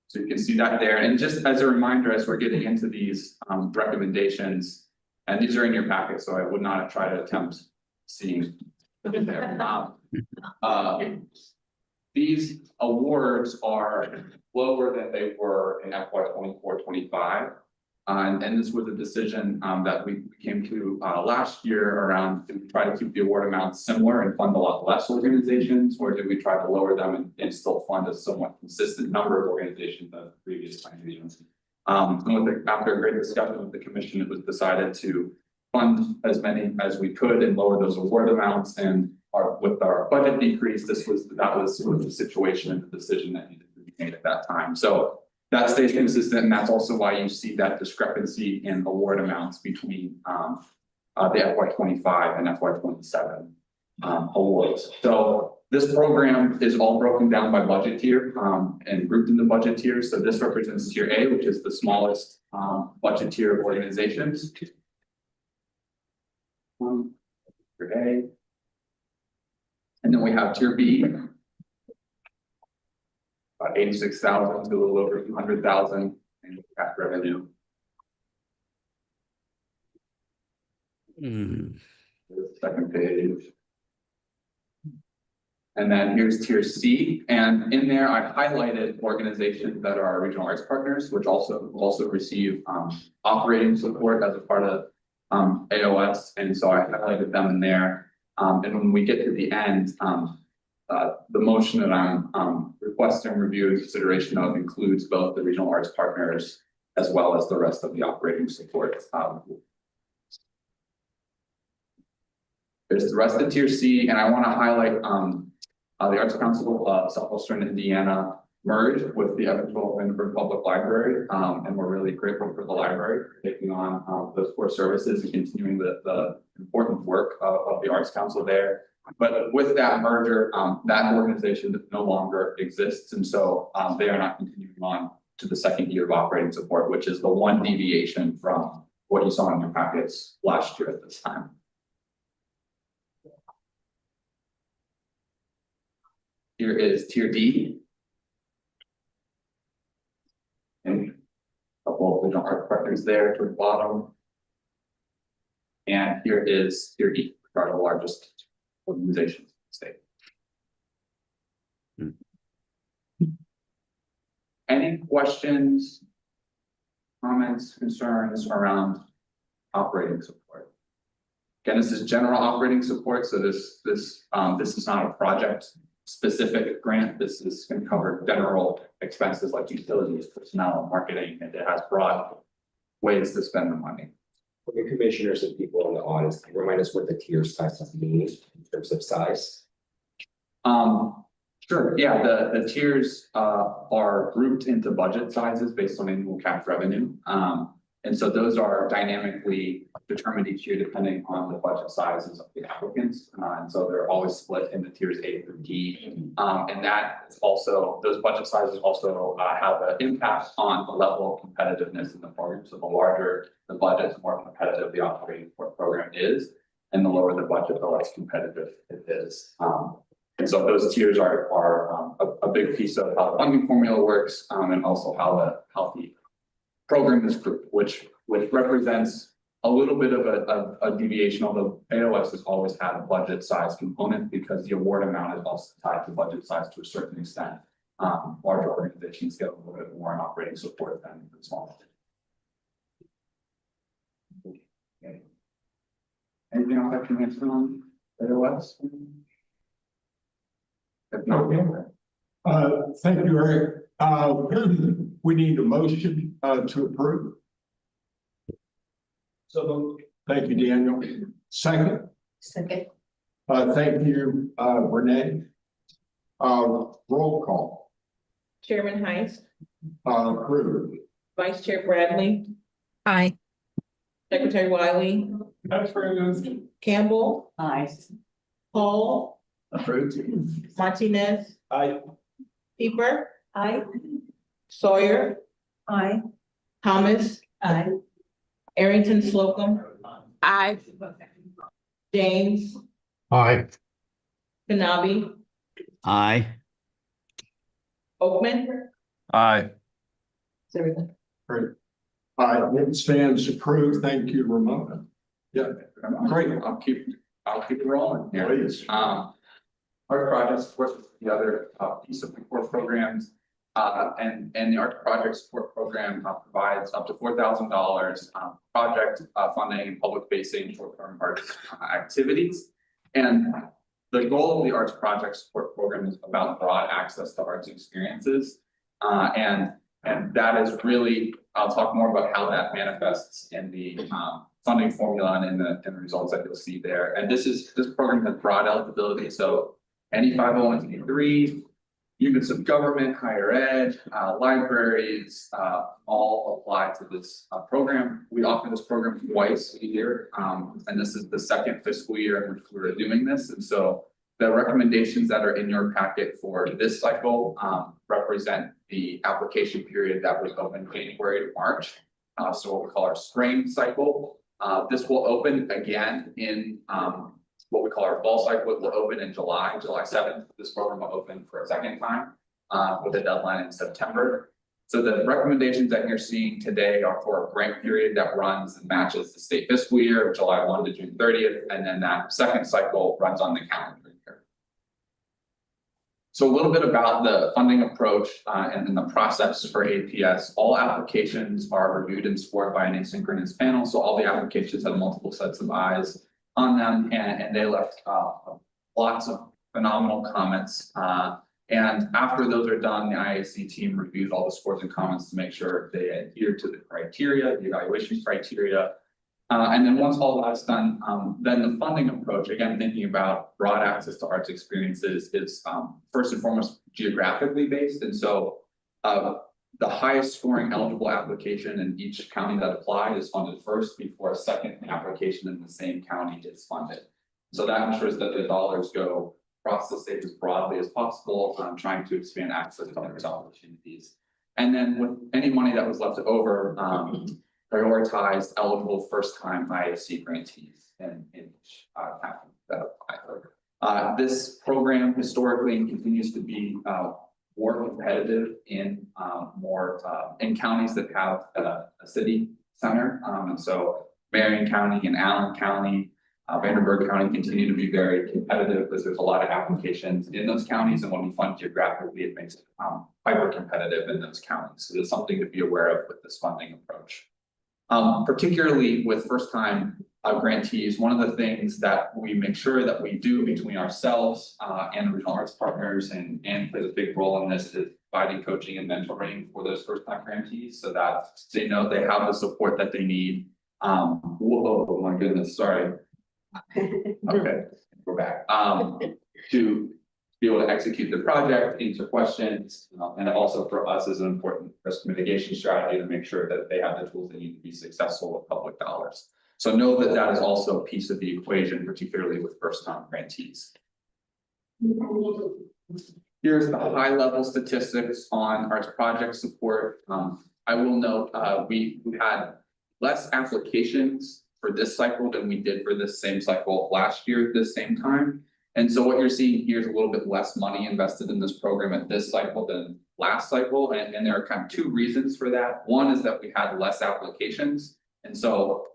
So you can see that there. And just as a reminder, as we're getting into these recommendations, and these are in your packet, so I would not try to attempt seeing there. These awards are lower than they were in FY 24-25. And this was a decision that we came to last year around, did we try to keep the award amounts similar and fund a lot less organizations, or did we try to lower them and still fund a somewhat consistent number of organizations as previous years? After a great discussion with the commission, it was decided to fund as many as we could and lower those award amounts. And with our budget decrease, that was sort of the situation and the decision that needed to be made at that time. So that stays consistent, and that's also why you see that discrepancy in award amounts between the FY 25 and FY 27 awards. So this program is all broken down by budget tier and grouped into budget tiers. So this represents tier A, which is the smallest budget tier of organizations. Tier A. And then we have tier B. About 86,000 to a little over 200,000 in cap revenue. Second page. And then here's tier C, and in there I highlighted organizations that are our regional arts partners, which also receive operating support as a part of AOS, and so I highlighted them in there. And when we get to the end, the motion that I'm requesting review and consideration of includes both the regional arts partners as well as the rest of the operating support. There's the rest of tier C, and I want to highlight the Arts Council of Southwestern Indiana merged with the Evansville Lynchburg Public Library, and we're really grateful for the library for taking on those core services and continuing the important work of the Arts Council there. But with that merger, that organization no longer exists, and so they are not continuing on to the second year of operating support, which is the one deviation from what you saw in your packets last year at this time. Here is tier D. And a couple of regional art partners there toward the bottom. And here is tier E, which are the largest organizations in the state. Any questions, comments, concerns around operating support? Again, this is general operating support, so this is not a project specific grant. This is going to cover general expenses like utilities, personnel, marketing, and it has broad ways to spend the money. For the commissioners and people in the audience, can you remind us what the tier sizes mean in terms of size? Sure. Yeah, the tiers are grouped into budget sizes based on annual cap revenue. And so those are dynamically determined each year depending on the budget sizes of the applicants. And so they're always split into tiers A through D. And that is also, those budget sizes also have an impact on the level of competitiveness in the program. So the larger the budget, the more competitive the operating program is. And the lower the budget, the less competitive it is. And so those tiers are a big piece of how the funding formula works, and also how the program is grouped, which represents a little bit of a deviation, although AOS has always had a budget size component because the award amount is also tied to budget size to a certain extent. Larger organizations get a little bit more in operating support than small. Okay. Anything else I can answer on AOS? If not, Thank you, Eric. We need a motion to approve. So thank you, Daniel. Second. Second. Thank you, Renee. Roll call. Chairman Heist, Approved. Vice Chair Bradley, Aye. Secretary Wiley, Campbell, Aye. Paul, Approved. Martinez, Aye. Peeper, Aye. Sawyer, Aye. Thomas, Aye. Arrington Slocum, Aye. James, Aye. Kanabi, Aye. Oakman. Aye. Is everything? Great. It stands approved. Thank you, Ramona. Yeah, great. I'll keep it rolling here. Please. Art projects, of course, is the other piece of the core programs. And the art project support program provides up to $4,000 project funding and public facing short-term art activities. And the goal of the arts project support program is about broad access to arts experiences. And that is really, I'll talk more about how that manifests in the funding formula and in the results that you'll see there. And this program has broad eligibility. So any 501c3, units of government, higher ed, libraries, all apply to this program. We offer this program twice a year, and this is the second fiscal year in which we're doing this. And so the recommendations that are in your packet for this cycle represent the application period that was open January to March. So what we call our spring cycle. This will open again in what we call our fall cycle. It will open in July 7th. This program will open for a second time with a deadline in September. So the recommendations that you're seeing today are for a grant period that runs and matches the state fiscal year of July 1 to June 30th, and then that second cycle runs on the calendar year. So a little bit about the funding approach and then the process for APS. All applications are reviewed and scored by an asynchronous panel. So all the applications have multiple sets of eyes on them, and they left lots of phenomenal comments. And after those are done, the IAC team reviews all the scores and comments to make sure they adhere to the criteria, the evaluation criteria. And then once all that's done, then the funding approach, again, thinking about broad access to arts experiences is first and foremost geographically based. And so the highest scoring eligible application in each county that applied is funded first before a second application in the same county is funded. So that ensures that the dollars go across the state as broadly as possible, trying to expand access to arts opportunities. And then with any money that was left over, prioritized eligible first-time IAC grantees in each county that applied for. This program historically continues to be more competitive in in counties that have a city center. And so Marion County and Allen County, Vanderburgh County continue to be very competitive because there's a lot of applications in those counties, and when we fund geographically, it makes it hyper competitive in those counties. So there's something to be aware of with this funding approach. Particularly with first-time grantees, one of the things that we make sure that we do between ourselves and regional arts partners, and plays a big role in this, is providing coaching and mentoring for those first-time grantees so that they know they have the support that they need. Whoa, my goodness, sorry. Okay, we're back. To be able to execute the project, answer questions, and also for us is an important risk mitigation strategy to make sure that they have the tools they need to be successful with public dollars. So know that that is also a piece of the equation, particularly with first-time grantees. Here's the high-level statistics on arts project support. I will note we had less applications for this cycle than we did for this same cycle last year at this same time. And so what you're seeing here is a little bit less money invested in this program at this cycle than last cycle. And there are kind of two reasons for that. One is that we had less applications. And so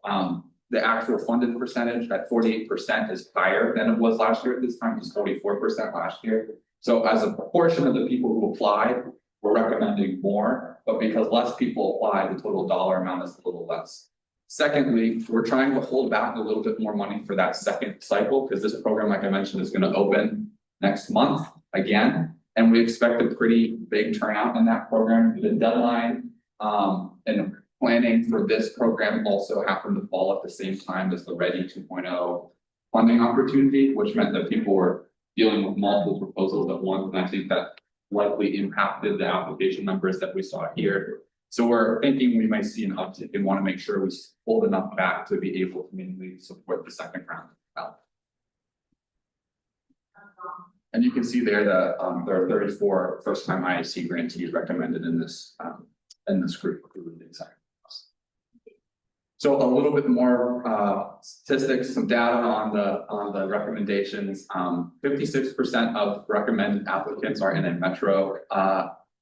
the actual funded percentage at 48% is higher than it was last year. At this time it was 44% last year. So as a proportion of the people who applied, we're recommending more, but because less people apply, the total dollar amount is a little less. Secondly, we're trying to hold back a little bit more money for that second cycle, because this program, like I mentioned, is going to open next month again. And we expect a pretty big turnout in that program. The deadline and planning for this program also happened to fall at the same time as the Ready 2.0 funding opportunity, which meant that people were dealing with multiple proposals at once. And I think that likely impacted the application numbers that we saw here. So we're thinking we might see an uptick and want to make sure we hold enough back to be able to mainly support the second round. And you can see there that there are 34 first-time IAC grantees recommended in this group. So a little bit more statistics, some data on the recommendations. 56% of recommended applicants are in a metro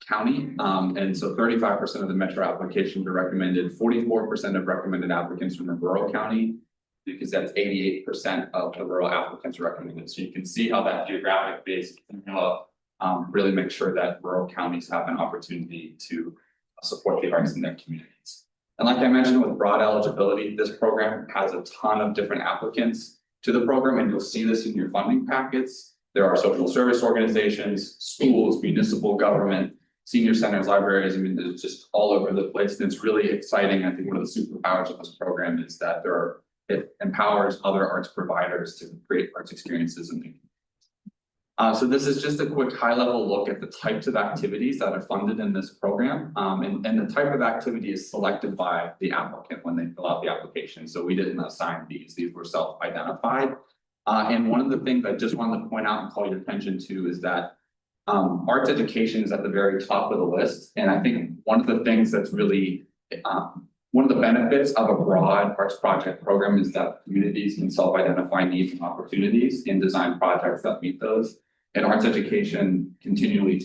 county, and so 35% of the metro applications are recommended. 44% of recommended applicants from a rural county, because that's 88% of the rural applicants recommended. So you can see how that geographic base can help really make sure that rural counties have an opportunity to support the arts in their communities. And like I mentioned, with broad eligibility, this program has a ton of different applicants to the program, and you'll see this in your funding packets. There are social service organizations, schools, municipal government, senior centers, libraries. I mean, it's just all over the place. And it's really exciting. I think one of the superpowers of this program is that it empowers other arts providers to create arts experiences in the community. So this is just a quick high-level look at the types of activities that are funded in this program. And the type of activity is selected by the applicant when they fill out the application. So we didn't assign these were self-identified. And one of the things I just wanted to point out and call your attention to is that arts education is at the very top of the list. And I think one of the things that's really one of the benefits of a broad arts project program is that communities can self-identify needs and opportunities and design projects that meet those. And arts education continually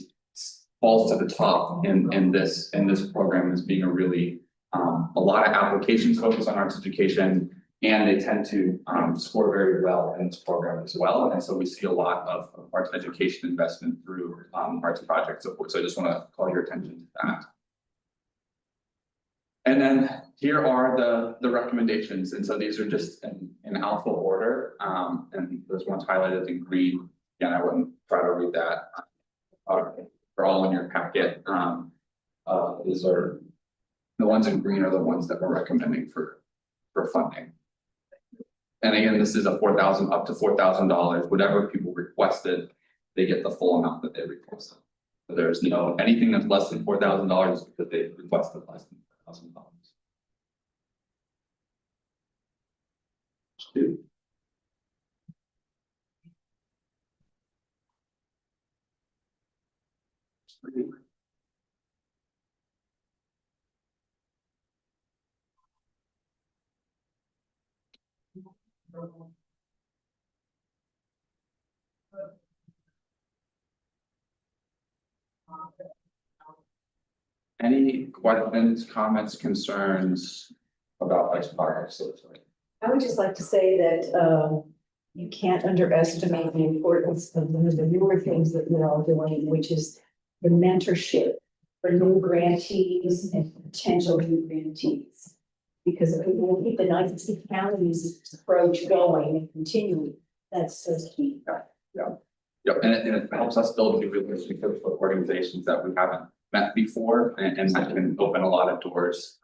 falls to the top in this program as being a really a lot of applications focus on arts education, and they tend to score very well in this program as well. And so we see a lot of arts education investment through arts project support. So I just want to call your attention to that. And then here are the recommendations. And so these are just in alpha order. And there's ones highlighted in green. Again, I wouldn't try to read that. They're all in your packet. These are the ones in green are the ones that we're recommending for funding. And again, this is a $4,000 up to $4,000, whatever people requested, they get the full amount that they requested. So there's no anything that's less than $4,000 because they requested less than $4,000. Any questions, comments, concerns about Ice Park? I would just like to say that you can't underestimate the importance of one of the newer things that we're all doing, which is the mentorship for new grantees and potential new grantees. Because if we will keep the 96 counties approach going and continuing, that's so key. Yeah, and it helps us build new relationships with organizations that we haven't met before, and that can open a lot of doors.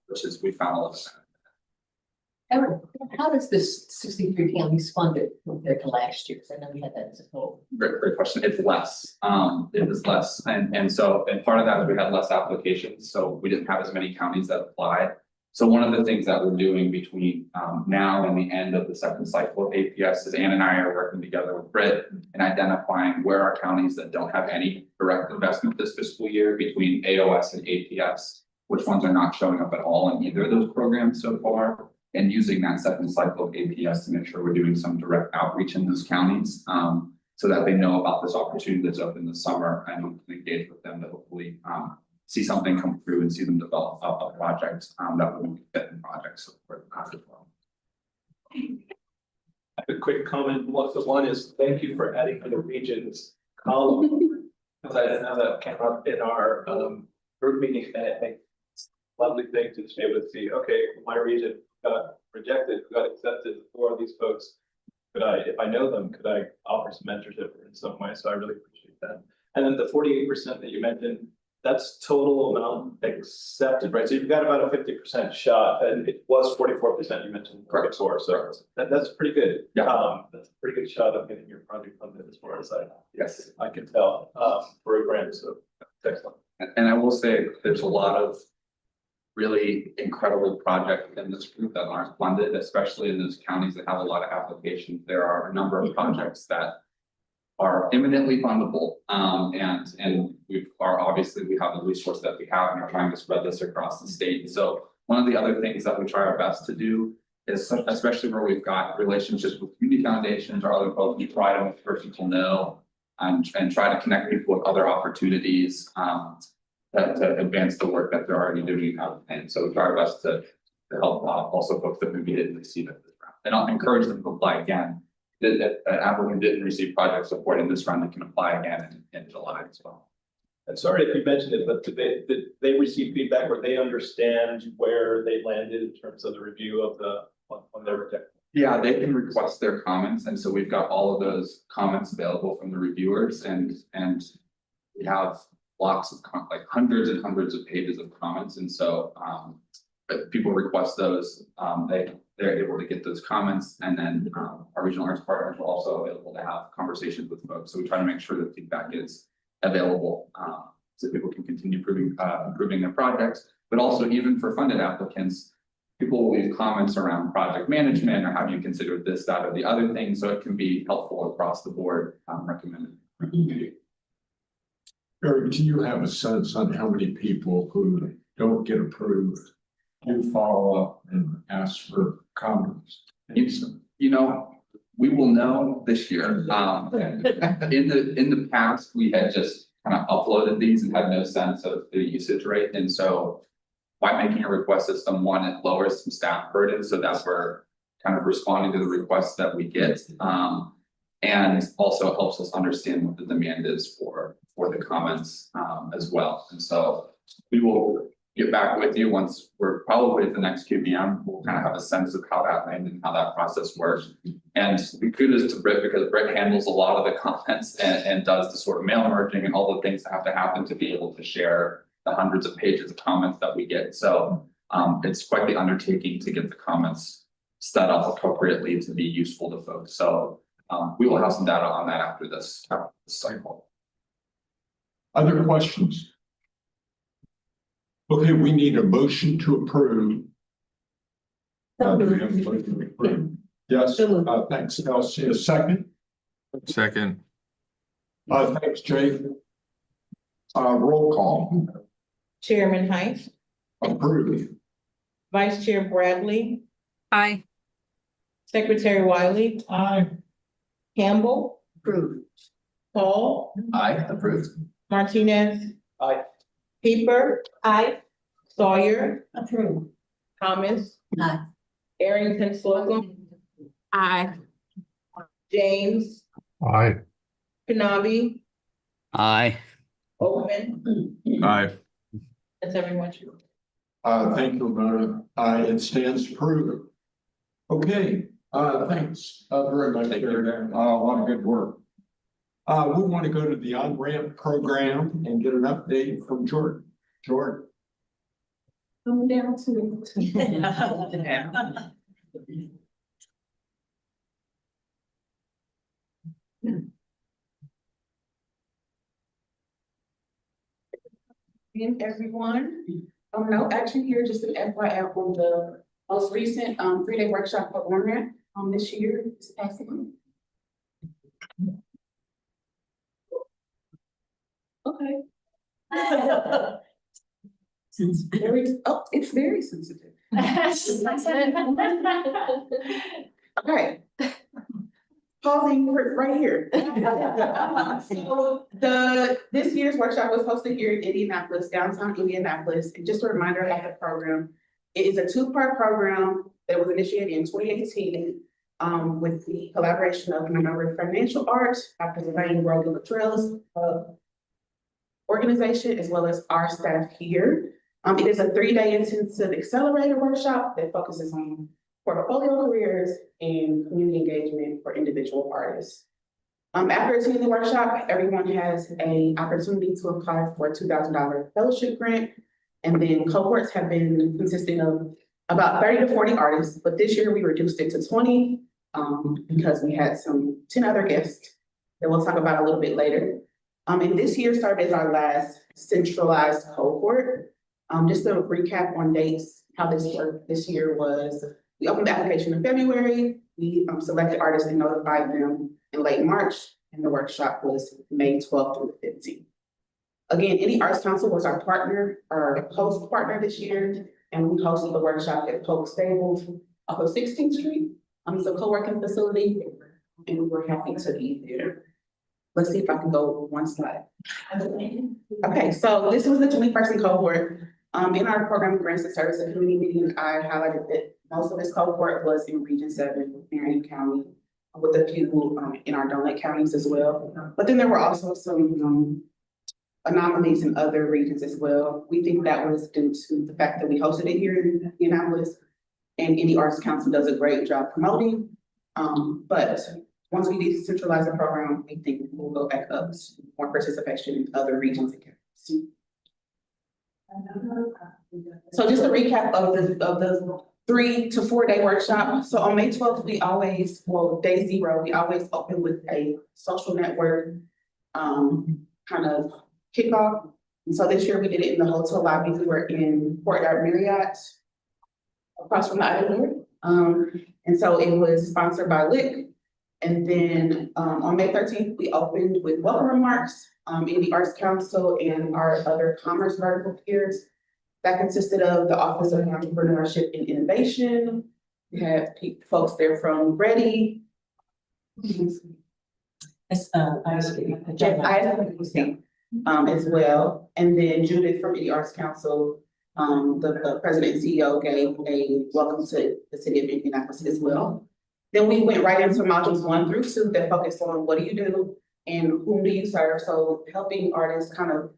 Which is we found a lot of. Erin, how does this 63 counties funded compared to last year? 'Cause I know we had that as a goal. Great question. It's less. It is less, and so part of that is we had less applications, so we didn't have as many counties that applied. So one of the things that we're doing between now and the end of the second cycle of APS is Ann and I are working together with Britt and identifying where are counties that don't have any direct investment this fiscal year between AOS and APS, which ones are not showing up at all in either of those programs so far, and using that second cycle of APS to make sure we're doing some direct outreach in those counties so that they know about this opportunity that's open this summer, and we can engage with them to hopefully see something come through and see them develop a project that will fit in project support as well. A quick comment. One is thank you for adding to the regions column. Because I didn't know that came up in our group meeting, and I think it's a lovely thing to just be able to see, okay, my region got rejected, got accepted, who are these folks? Could I, if I know them, could I offer some mentorship in some way? So I really appreciate that. And then the 48% that you mentioned, that's total amount accepted, right? So you've got about a 50% shot, and it was 44% you mentioned before. So that's pretty good. Yeah. That's a pretty good shot of getting your project funded as far as Yes, I can tell for a grant. So excellent. and I will say there's a lot of really incredible projects in this group that aren't funded, especially in those counties that have a lot of applications. There are a number of projects that are imminently fundable, and we are obviously we have the resource that we have and are trying to spread this across the state. So one of the other things that we try our best to do is, especially where we've got relationships with community foundations or other folks, we try to make sure people know and try to connect people with other opportunities that to advance the work that they're already doing out. And so we try our best to help also folks that maybe didn't receive it this round, and I'll encourage them to apply again. That an applicant didn't receive project support in this round, they can apply again in July as well. And sorry if you mentioned it, but did they receive feedback where they understand where they landed in terms of the review of the on their rejected? Yeah, they can request their comments, and so we've got all of those comments available from the reviewers, and we have lots of like hundreds and hundreds of pages of comments, and so if people request those, they're able to get those comments, and then our regional arts partners are also available to have conversations with folks. So we try to make sure that feedback is available, so people can continue improving their projects. But also even for funded applicants, people will leave comments around project management or how do you consider this, that, or the other thing, so it can be helpful across the board, recommended. Eric, do you have a sense on how many people who don't get approved do follow up and ask for comments? You know, we will know this year. In the past, we had just kind of uploaded these and had no sense of the usage rate, and so by making a request system, one, it lowers some staff burden, so that's where kind of responding to the requests that we get. And also helps us understand what the demand is for the comments as well. And so we will get back with you once we're probably at the next QBM. We'll kind of have a sense of how that landed and how that process works. And kudos to Britt, because Britt handles a lot of the comments and does the sort of mail merging and all the things that have to happen to be able to share the hundreds of pages of comments that we get. So it's quite the undertaking to get the comments set up appropriately to be useful to folks. So we will have some data on that after this cycle. Other questions? Okay, we need a motion to approve. Yes, thanks, Elsie. A second? Second. Thanks, Jay. Roll call. Chairman Height, Approved. Vice Chair Bradley, Aye. Secretary Wiley, Aye. Campbell, Approved. Paul, Aye, approved. Martinez. Aye. Pieper. Aye. Sawyer, Approved. Thomas, Aye. Arrington Slocum, Aye. James, Aye. Kanabi, Aye. Oakman. Aye. That's everyone. Thank you, Ramona. It stands approved. Okay, thanks very much. Thank you. Eric. A lot of good work. We want to go to the on-ramp program and get an update from Jordan. Jordan. Coming down to everyone. No action here, just an FYI on the most recent 3-day workshop for ORMAT this year. This past one. Okay. It's very sensitive. Okay. Pausing right here. So this year's workshop was hosted here in Indianapolis, downtown Indianapolis. And just a reminder about the program. It is a 2-part program that was initiated in 2018 with the collaboration of Minority Financial Arts, Dr. Lorraine Rogan-Latrell's organization, as well as our staff here. It is a 3-day intensive accelerator workshop that focuses on portfolio careers and community engagement for individual artists. After attending the workshop, everyone has an opportunity to apply for a $2,000 fellowship grant. And then cohorts have been consisting of about 30 to 40 artists, but this year we reduced it to 20 because we had 10 other guests that we'll talk about a little bit later. And this year started as our last centralized cohort. Just to recap on dates, how this worked this year was, we opened the application in February, we selected artists and notified them in late March, and the workshop was May 12th through the 15th. Again, Indie Arts Council was our partner, our host partner this year, and we hosted the workshop at Polk Stables off of 16th Street. It's a co-working facility, and we're happy to be there. Let's see if I can go one slide. Okay, so this was the 20-person cohort. In our program grants and service and community meeting, I highlighted that most of this cohort was in Region 7, Marion County, with a few in our donut counties as well. But then there were also some anomalies in other regions as well. We think that was due to the fact that we hosted it here in Indianapolis, and Indie Arts Council does a great job promoting. But once we decentralize the program, we think we'll go back up to more participation in other regions and counties. So just a recap of the 3 to 4 day workshop. So on May 12th, day 0, we always open with a social network kind of kickoff. And so this year we did it in the hotel lobby. We were in Courtyard Marriott across from the Idlewood. And so it was sponsored by LIC. And then on May 13th, we opened with welcome remarks in the Arts Council and our other commerce vertical peers. That consisted of the Office of Entrepreneurship and Innovation. We had folks there from Ready. It's, ISBC, as well. And then Judith from the Arts Council, the president and CEO gave a welcome to the city of Indianapolis as well. Then we went right into modules 1 through 2 that focused on what do you do and whom do you serve? So helping artists kind of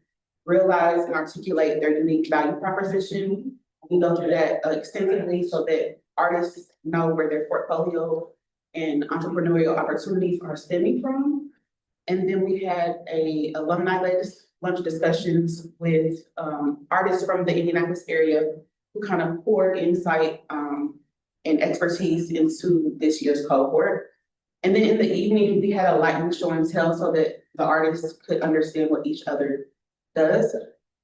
realize and articulate their unique value proposition. We go through that extensively so that artists know where their portfolio and entrepreneurial opportunities are stemming from. And then we had a alumni-led lunch discussions with artists from the Indianapolis area who kind of poured insight and expertise into this year's cohort. And then in the evening, we had a lightning show and tell so that the artists could understand what each other does.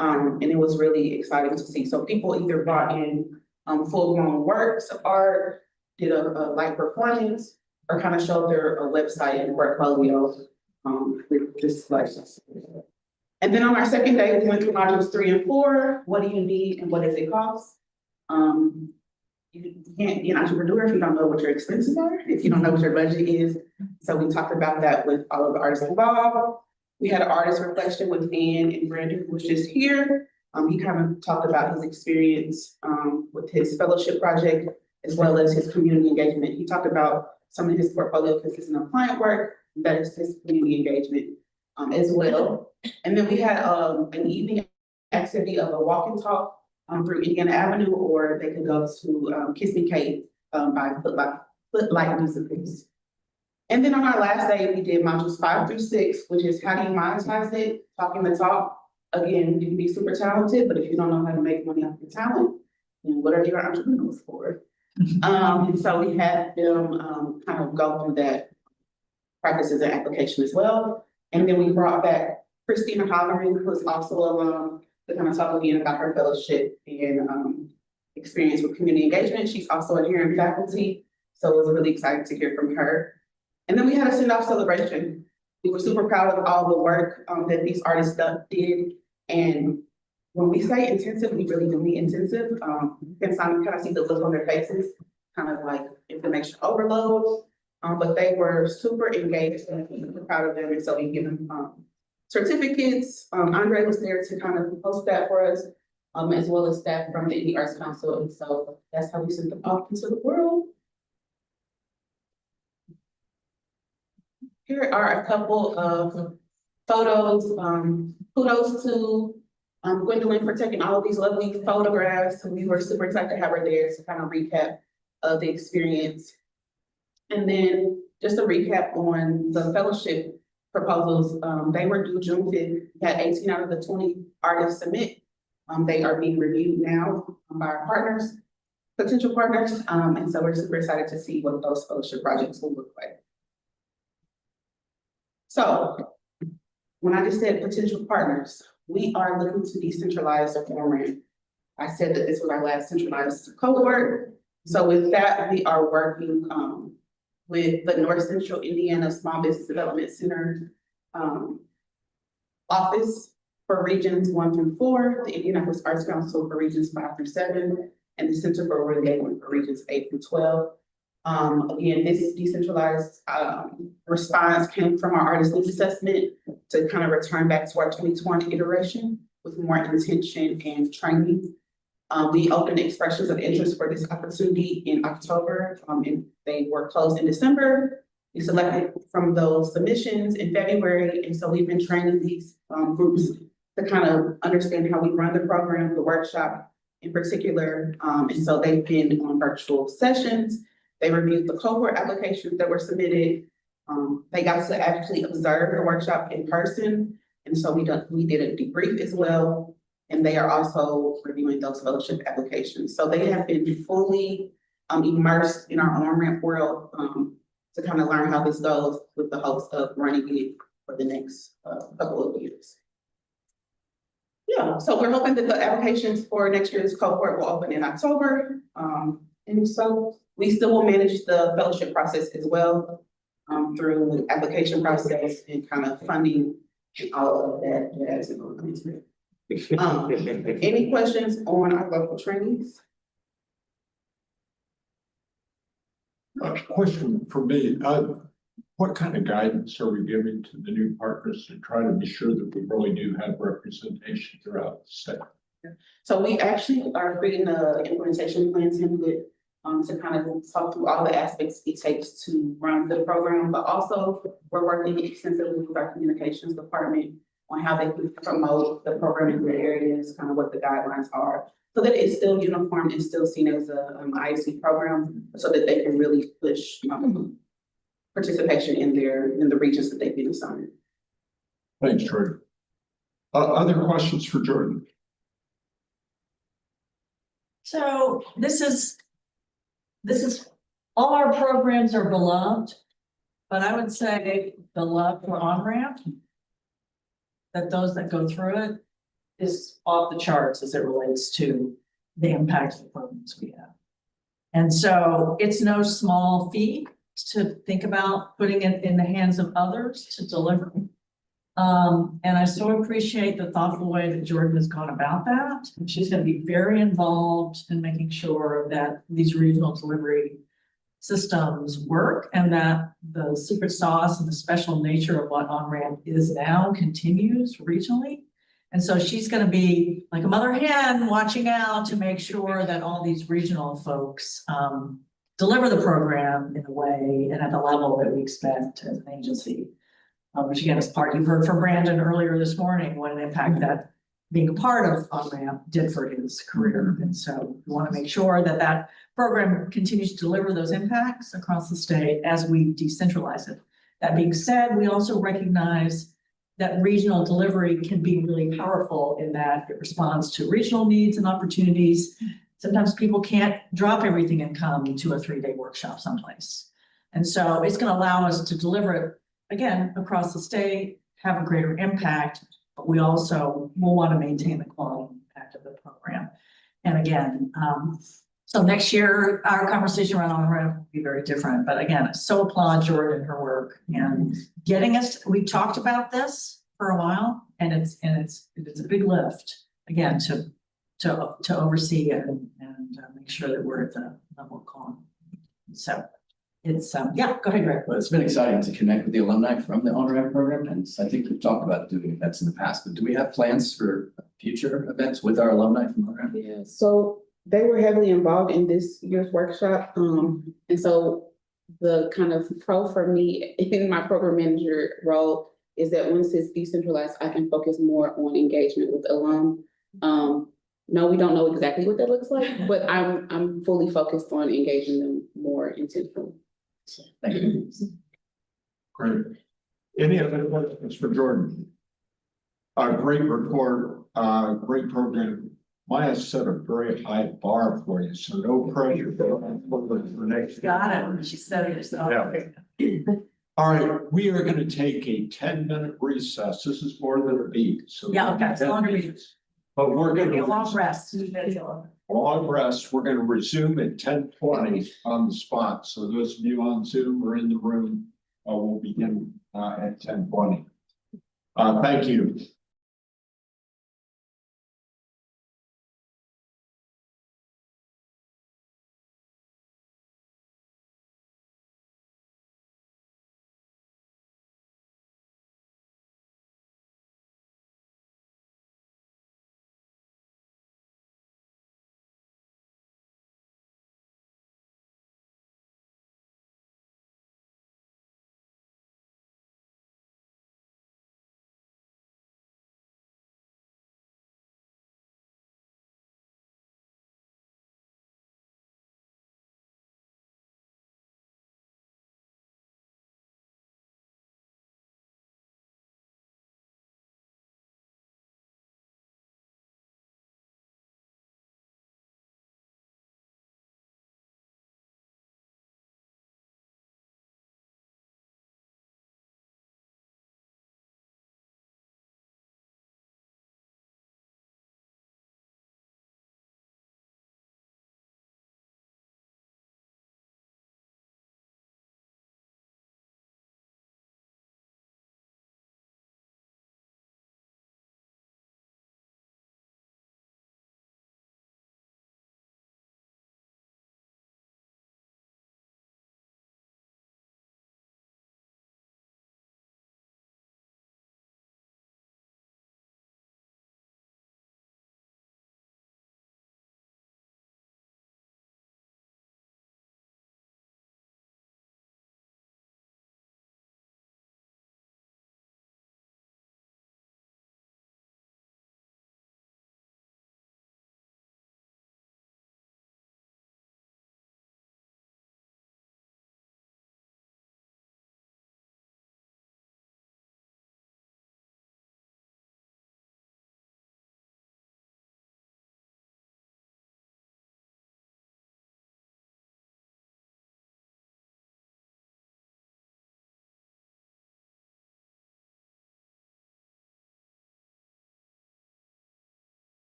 And it was really exciting to see. So people either brought in full-blown works of art, did a light performance, or kind of showed their website and portfolio with this license. And then on our second day, we went through modules 3 and 4. What do you need and what does it cost? You can't be an entrepreneur if you don't know what your expenses are, if you don't know what your budget is. So we talked about that with all of the artists involved. We had an artist reflection with Ann and Brandon, who was just here. He kind of talked about his experience with his fellowship project, as well as his community engagement. He talked about some of his portfolio consisting of client work, that is his community engagement as well. And then we had an evening activity of a walk and talk through Indiana Avenue, or they could go to Kiss Me Kate by Footlight Music Piece. And then on our last day, we did modules 5 through 6, which is how do you monetize it? Talking the talk. Again, you can be super talented, but if you don't know how to make money off your talent, then what are your entrepreneurs for? And so we had them kind of go through that practices and application as well. And then we brought back Christina Hollering, who is also alum, to kind of talk again about her fellowship and experience with community engagement. She's also a here in faculty, so it was really exciting to hear from her. And then we had a send-off celebration. We were super proud of all the work that these artists did. And when we say intensive, we really do mean intensive. You can kind of see the look on their faces, kind of like information overload. But they were super engaged and super proud of them. And so we give them certificates. Andre was there to kind of post that for us, as well as staff from the Indie Arts Council. And so that's how we sent them off into the world. Here are a couple of photos. Kudos to Gwendolyn for taking all of these lovely photographs. We were super excited to have her there to kind of recap the experience. And then just a recap on the fellowship proposals. They were due June 5th. We had 18 out of the 20 artists submit. They are being reviewed now by our partners, potential partners. And so we're super excited to see what those fellowship projects will look like. So when I just said potential partners, we are looking to decentralize the program. I said that this was our last centralized cohort. So with that, we are working with the North Central Indiana Small Business Development Center office for regions 1 through 4, the Indianapolis Arts Council for regions 5 through 7, and the Center for Rural Engagement for regions 8 through 12. Again, this decentralized response came from our artist needs assessment to kind of return back to our 2020 iteration with more intention and training. We opened expressions of interest for this opportunity in October, and they were closed in December. We selected from those submissions in February, and so we've been training these groups to kind of understand how we run the program, the workshop in particular. And so they've been on virtual sessions. They reviewed the cohort applications that were submitted. They got to actually observe the workshop in person. And so we did a debrief as well. and they are also reviewing those fellowship applications. So they have been fully immersed in our on-ramp world to kind of learn how this goes with the hopes of running it for the next couple of years. Yeah, so we're hoping that the applications for next year's cohort will open in October. And so we still will manage the fellowship process as well through application process and kind of funding and all of that. Any questions on our local trainees? Question for me, what kind of guidance are we giving to the new partners to try to be sure that we really do have representation throughout the state? So we actually are creating the implementation plan template to kind of talk through all the aspects it takes to run the program, but also we're working extensively with our communications department on how they can promote the program in their areas, kind of what the guidelines are, so that it's still uniform and still seen as a IC program, so that they can really push participation in the regions that they've been assigned. Thanks, Jordan. Other questions for Jordan? So this is, all our programs are beloved, but I would say the love for on-ramp, that those that go through it is off the charts as it relates to the impact of the programs we have. And so it's no small feat to think about putting it in the hands of others to deliver. And I so appreciate the thoughtful way that Jordan has gone about that. And she's going to be very involved in making sure that these regional delivery systems work and that the secret sauce and the special nature of what on-ramp is now continues regionally. And so she's going to be like a mother hen watching out to make sure that all these regional folks deliver the program in a way and at the level that we expect as an agency. Which again is part, you heard from Brandon earlier this morning, what an impact that being a part of on-ramp did for his career. And so we want to make sure that that program continues to deliver those impacts across the state as we decentralize it. That being said, we also recognize that regional delivery can be really powerful in that it responds to regional needs and opportunities. Sometimes people can't drop everything and come to a 3-day workshop someplace. And so it's going to allow us to deliver it again, across the state, have a greater impact, but we also will want to maintain the quality impact of the program. And again, so next year, our conversation around on-ramp will be very different, but again, I so applaud Jordan and her work and getting us, we talked about this for a while, and it's a big lift, again, to oversee and make sure that we're at the level of calm. So it's, yeah, go ahead, Greg. Well, it's been exciting to connect with the alumni from the on-ramp program, and I think we've talked about doing events in the past, but do we have plans for future events with our alumni from on-ramp? Yeah, so they were heavily involved in this year's workshop. And so the kind of pro for me in my program manager role is that once it's decentralized, I can focus more on engagement with alum. No, we don't know exactly what that looks like, but I'm fully focused on engaging them more intentionally. Thank you. Great. Any other questions for Jordan? Great report, great program. Maya set a very high bar for you, so no pressure for next. Got it. She said it herself. Yeah. All right, we are going to take a 10-minute recess. This is more than a beat. So Yeah, okay, it's a longer meeting. But we're going Maybe to a long rest. long rest. We're going to resume at 10:20 on the spot. So those of you on Zoom or in the room will begin at 10:20. Thank you.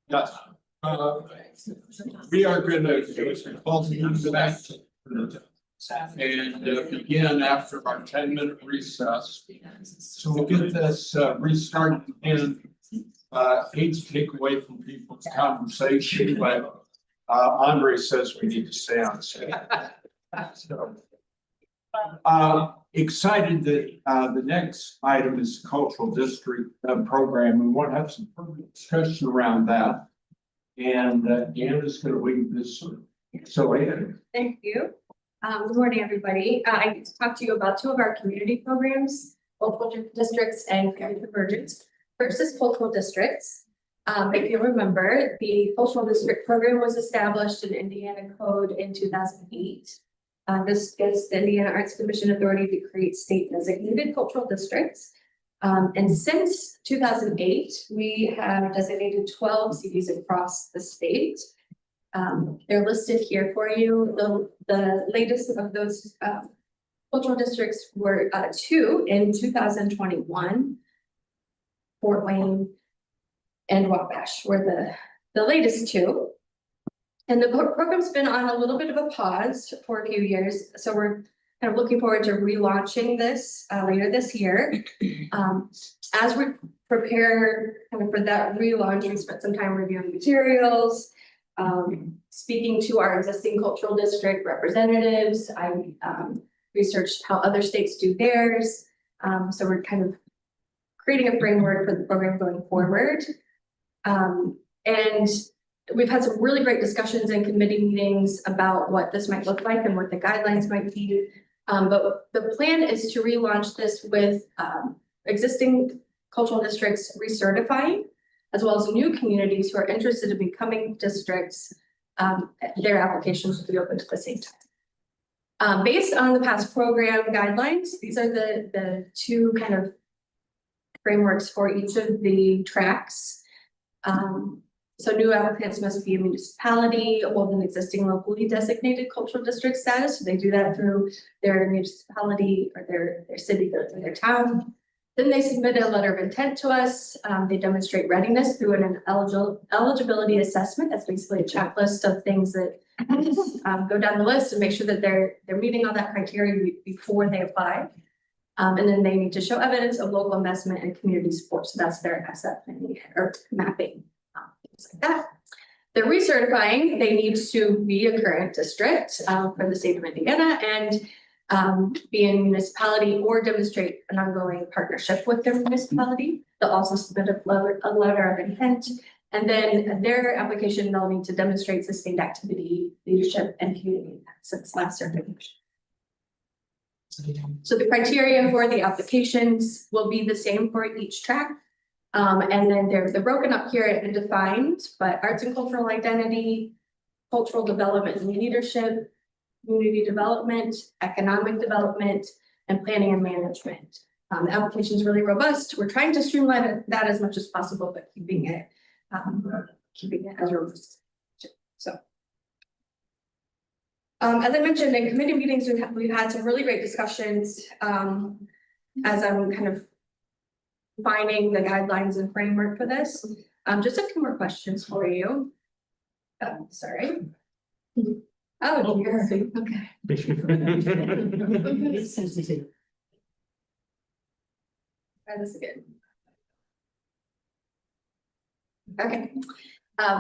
Yes. We are gonna call the meeting back and begin after our 10-minute recess. So we'll get this restarted and hate to take away from people's conversation, but Andre says we need to stay on stage. So, excited that the next item is cultural district program. We want to have some further discussion around that. And Deanna's going to lead this. So Ann. Thank you. Good morning, everybody. I get to talk to you about two of our community programs, both cultural districts and community convergence. First is cultural districts. If you remember, the cultural district program was established in Indiana Code in 2008. This gives the Indiana Arts Commission authority to create state designated cultural districts. And since 2008, we have designated 12 cities across the state. They're listed here for you. The latest of those cultural districts were two in 2021. Fort Wayne and Wabash were the latest two. And the program's been on a little bit of a pause for a few years. So we're kind of looking forward to relaunching this later this year. As we prepare kind of for that relaunch, we spent some time reviewing materials, speaking to our existing cultural district representatives. I researched how other states do theirs. So we're kind of creating a framework for the program going forward. And we've had some really great discussions in committee meetings about what this might look like and what the guidelines might be. But the plan is to relaunch this with existing cultural districts recertifying, as well as new communities who are interested in becoming districts. Their applications will be open at the same time. Based on the past program guidelines, these are the two kind of frameworks for each of the tracks. So new applicants must be a municipality or an existing locally designated cultural district status. So they do that through their municipality or their city or their town. Then they submit a letter of intent to us. They demonstrate readiness through an eligibility assessment. That's basically a checklist of things that go down the list and make sure that they're meeting all that criteria before they apply. And then they need to show evidence of local investment and community support. So that's their asset planning or mapping, things like that. They're recertifying. They need to be a current district for the state of Indiana and be a municipality or demonstrate an ongoing partnership with their municipality. They'll also submit a letter of intent. And then their application, they'll need to demonstrate sustained activity, leadership, and community impact since last certification. So the criteria for the applications will be the same for each track. And then they're broken up here and defined, but arts and cultural identity, cultural development and leadership, community development, economic development, and planning and management. The application is really robust. We're trying to streamline that as much as possible, but keeping it as robust. So. As I mentioned in committee meetings, we've had some really great discussions as I'm kind of defining the guidelines and framework for this. Just a few more questions for you. Sorry. Oh, dear. Okay. Try this again. Okay.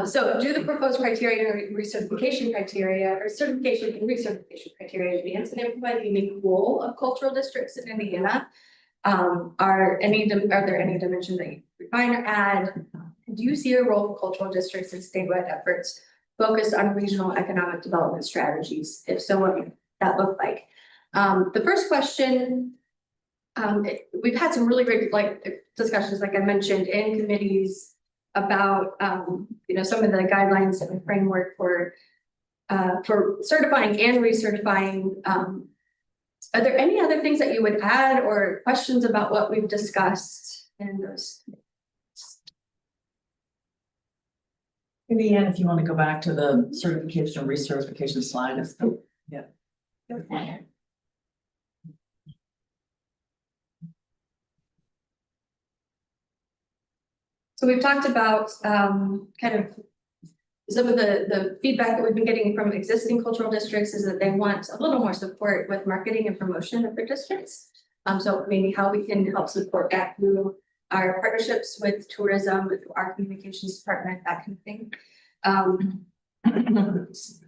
So do the proposed criteria, recertification criteria, or certification and recertification criteria advance and implement the unique role of cultural districts in Indiana? Are there any dimensions that you refine or add? Do you see a role for cultural districts in statewide efforts focused on regional economic development strategies? If so, what would that look like? The first question, we've had some really great discussions, like I mentioned, in committees about some of the guidelines and the framework for certifying and recertifying. Are there any other things that you would add or questions about what we've discussed in those? Maybe, Ann, if you want to go back to the certification or recertification slide. Yeah. Okay. So we've talked about kind of some of the feedback that we've been getting from existing cultural districts is that they want a little more support with marketing and promotion of their districts. So maybe how we can help support that through our partnerships with tourism, with our communications department, that kind of thing.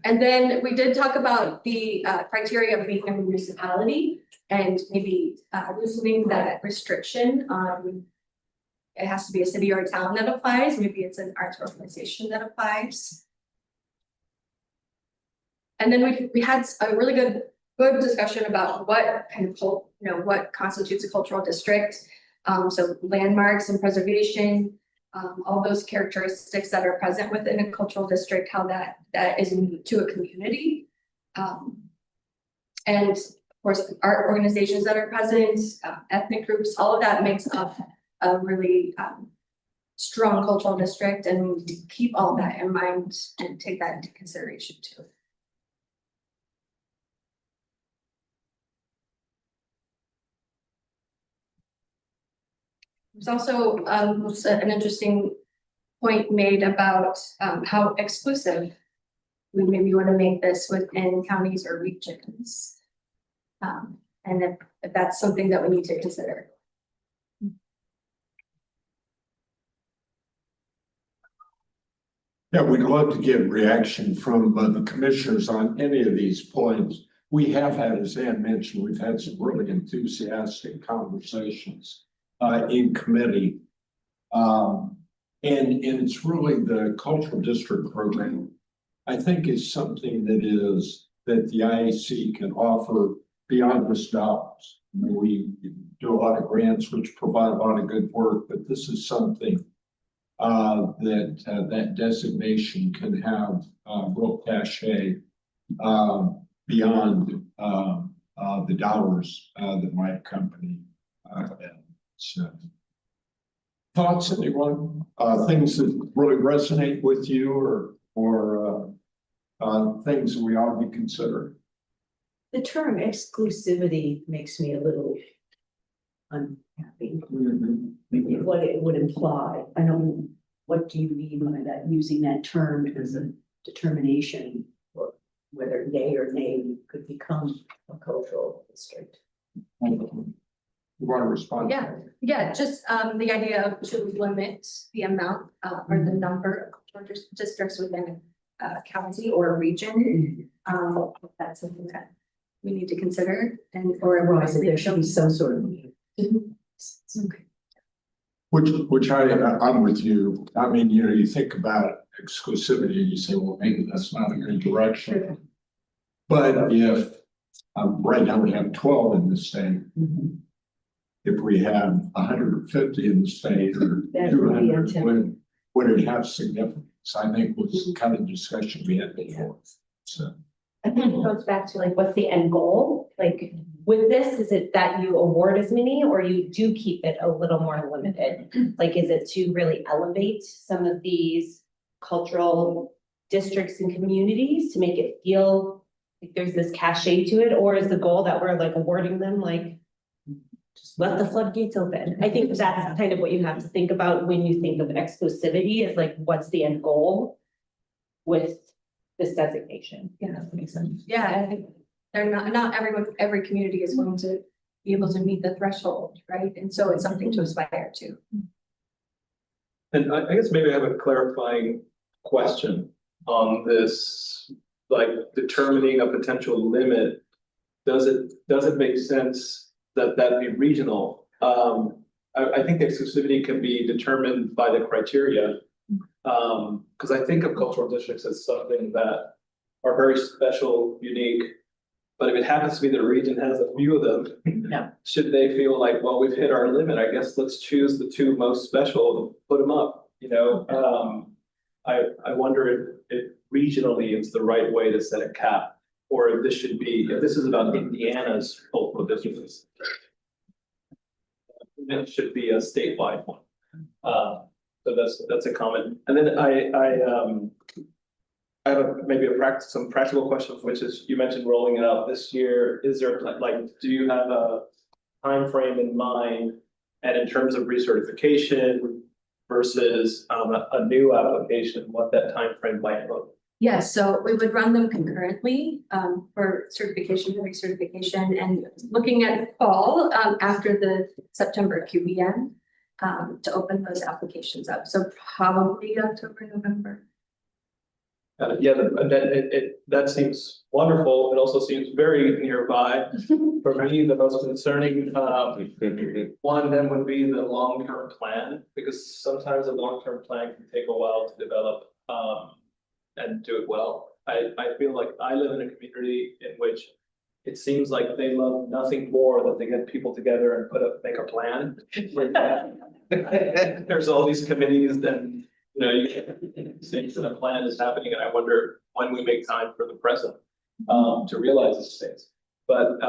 And then we did talk about the criteria of being a municipality and maybe loosening that restriction on it has to be a city or a town that applies, maybe it's an arts organization that applies. And then we had a really good discussion about what kind of what constitutes a cultural district. So landmarks and preservation, all those characteristics that are present within a cultural district, how that is unique to a community. And of course, art organizations that are present, ethnic groups, all of that makes up a really strong cultural district, and we need to keep all that in mind and take that into consideration too. There's also an interesting point made about how exclusive we maybe want to make this within counties or regions. And if that's something that we need to consider. Yeah, we'd love to get reaction from the commissioners on any of these points. We have had, as Ann mentioned, we've had some really enthusiastic conversations in committee. And it's really the cultural district program, I think, is something that the IAC can offer beyond just dollars. I mean, we do a lot of grants which provide a lot of good work, but this is something that designation can have real cachet beyond the dollars that my company so thoughts, anyone? Things that really resonate with you or things we ought to be considering? The term exclusivity makes me a little unhappy. What it would imply. I don't, what do you mean by that, using that term as a determination for whether yay or nay could become a cultural district? You want to respond? Yeah, just the idea of to limit the amount or the number of cultural districts within a county or a region. That's something that we need to consider Right, so there should be some sort of. Okay. Which I'm with you. I mean, you think about exclusivity and you say, well, maybe that's not a good direction. But if right now we have 12 in the state, if we have 150 in the state or 200, would it have significance? I think was the kind of discussion we had before. So I think it goes back to like, what's the end goal? Like with this, is it that you award as many or you do keep it a little more limited? Like, is it to really elevate some of these cultural districts and communities to make it feel like there's this cachet to it? Or is the goal that we're like awarding them, like, just let the floodgates open? I think that's kind of what you have to think about when you think of exclusivity is like, what's the end goal with this designation? Yeah, that makes sense. Yeah, I think they're not every community is going to be able to meet the threshold, right? And so it's something to aspire to. And I guess maybe I have a clarifying question on this, like determining a potential limit. Does it make sense that be regional? I think exclusivity can be determined by the criteria. Because I think of cultural districts as something that are very special, unique. But if it happens to be the region has a few of them, should they feel like, well, we've hit our limit, I guess let's choose the two most special and put them up, you know? I wonder if regionally it's the right way to set a cap, or if this should be, if this is about Indiana's cultural districts, it should be a statewide one. So that's a comment. And then I have maybe some practical questions, which is you mentioned rolling it out this year. Is there like, do you have a time frame in mind? And in terms of recertification, versus a new application, what that time frame might look? Yes, so we would run them concurrently for certification, recertification, and looking at fall after the September QBN to open those applications up. So probably October, November. Yeah, and that seems wonderful. It also seems very nearby. For me, the most concerning one then would be the long-term plan, because sometimes a long-term plan can take a while to develop and do it well. I feel like I live in a community in which it seems like they love nothing more than to get people together and make a plan. There's all these committees, then, you know, you think that a plan is happening, and I wonder when we make time for the present to realize these things. But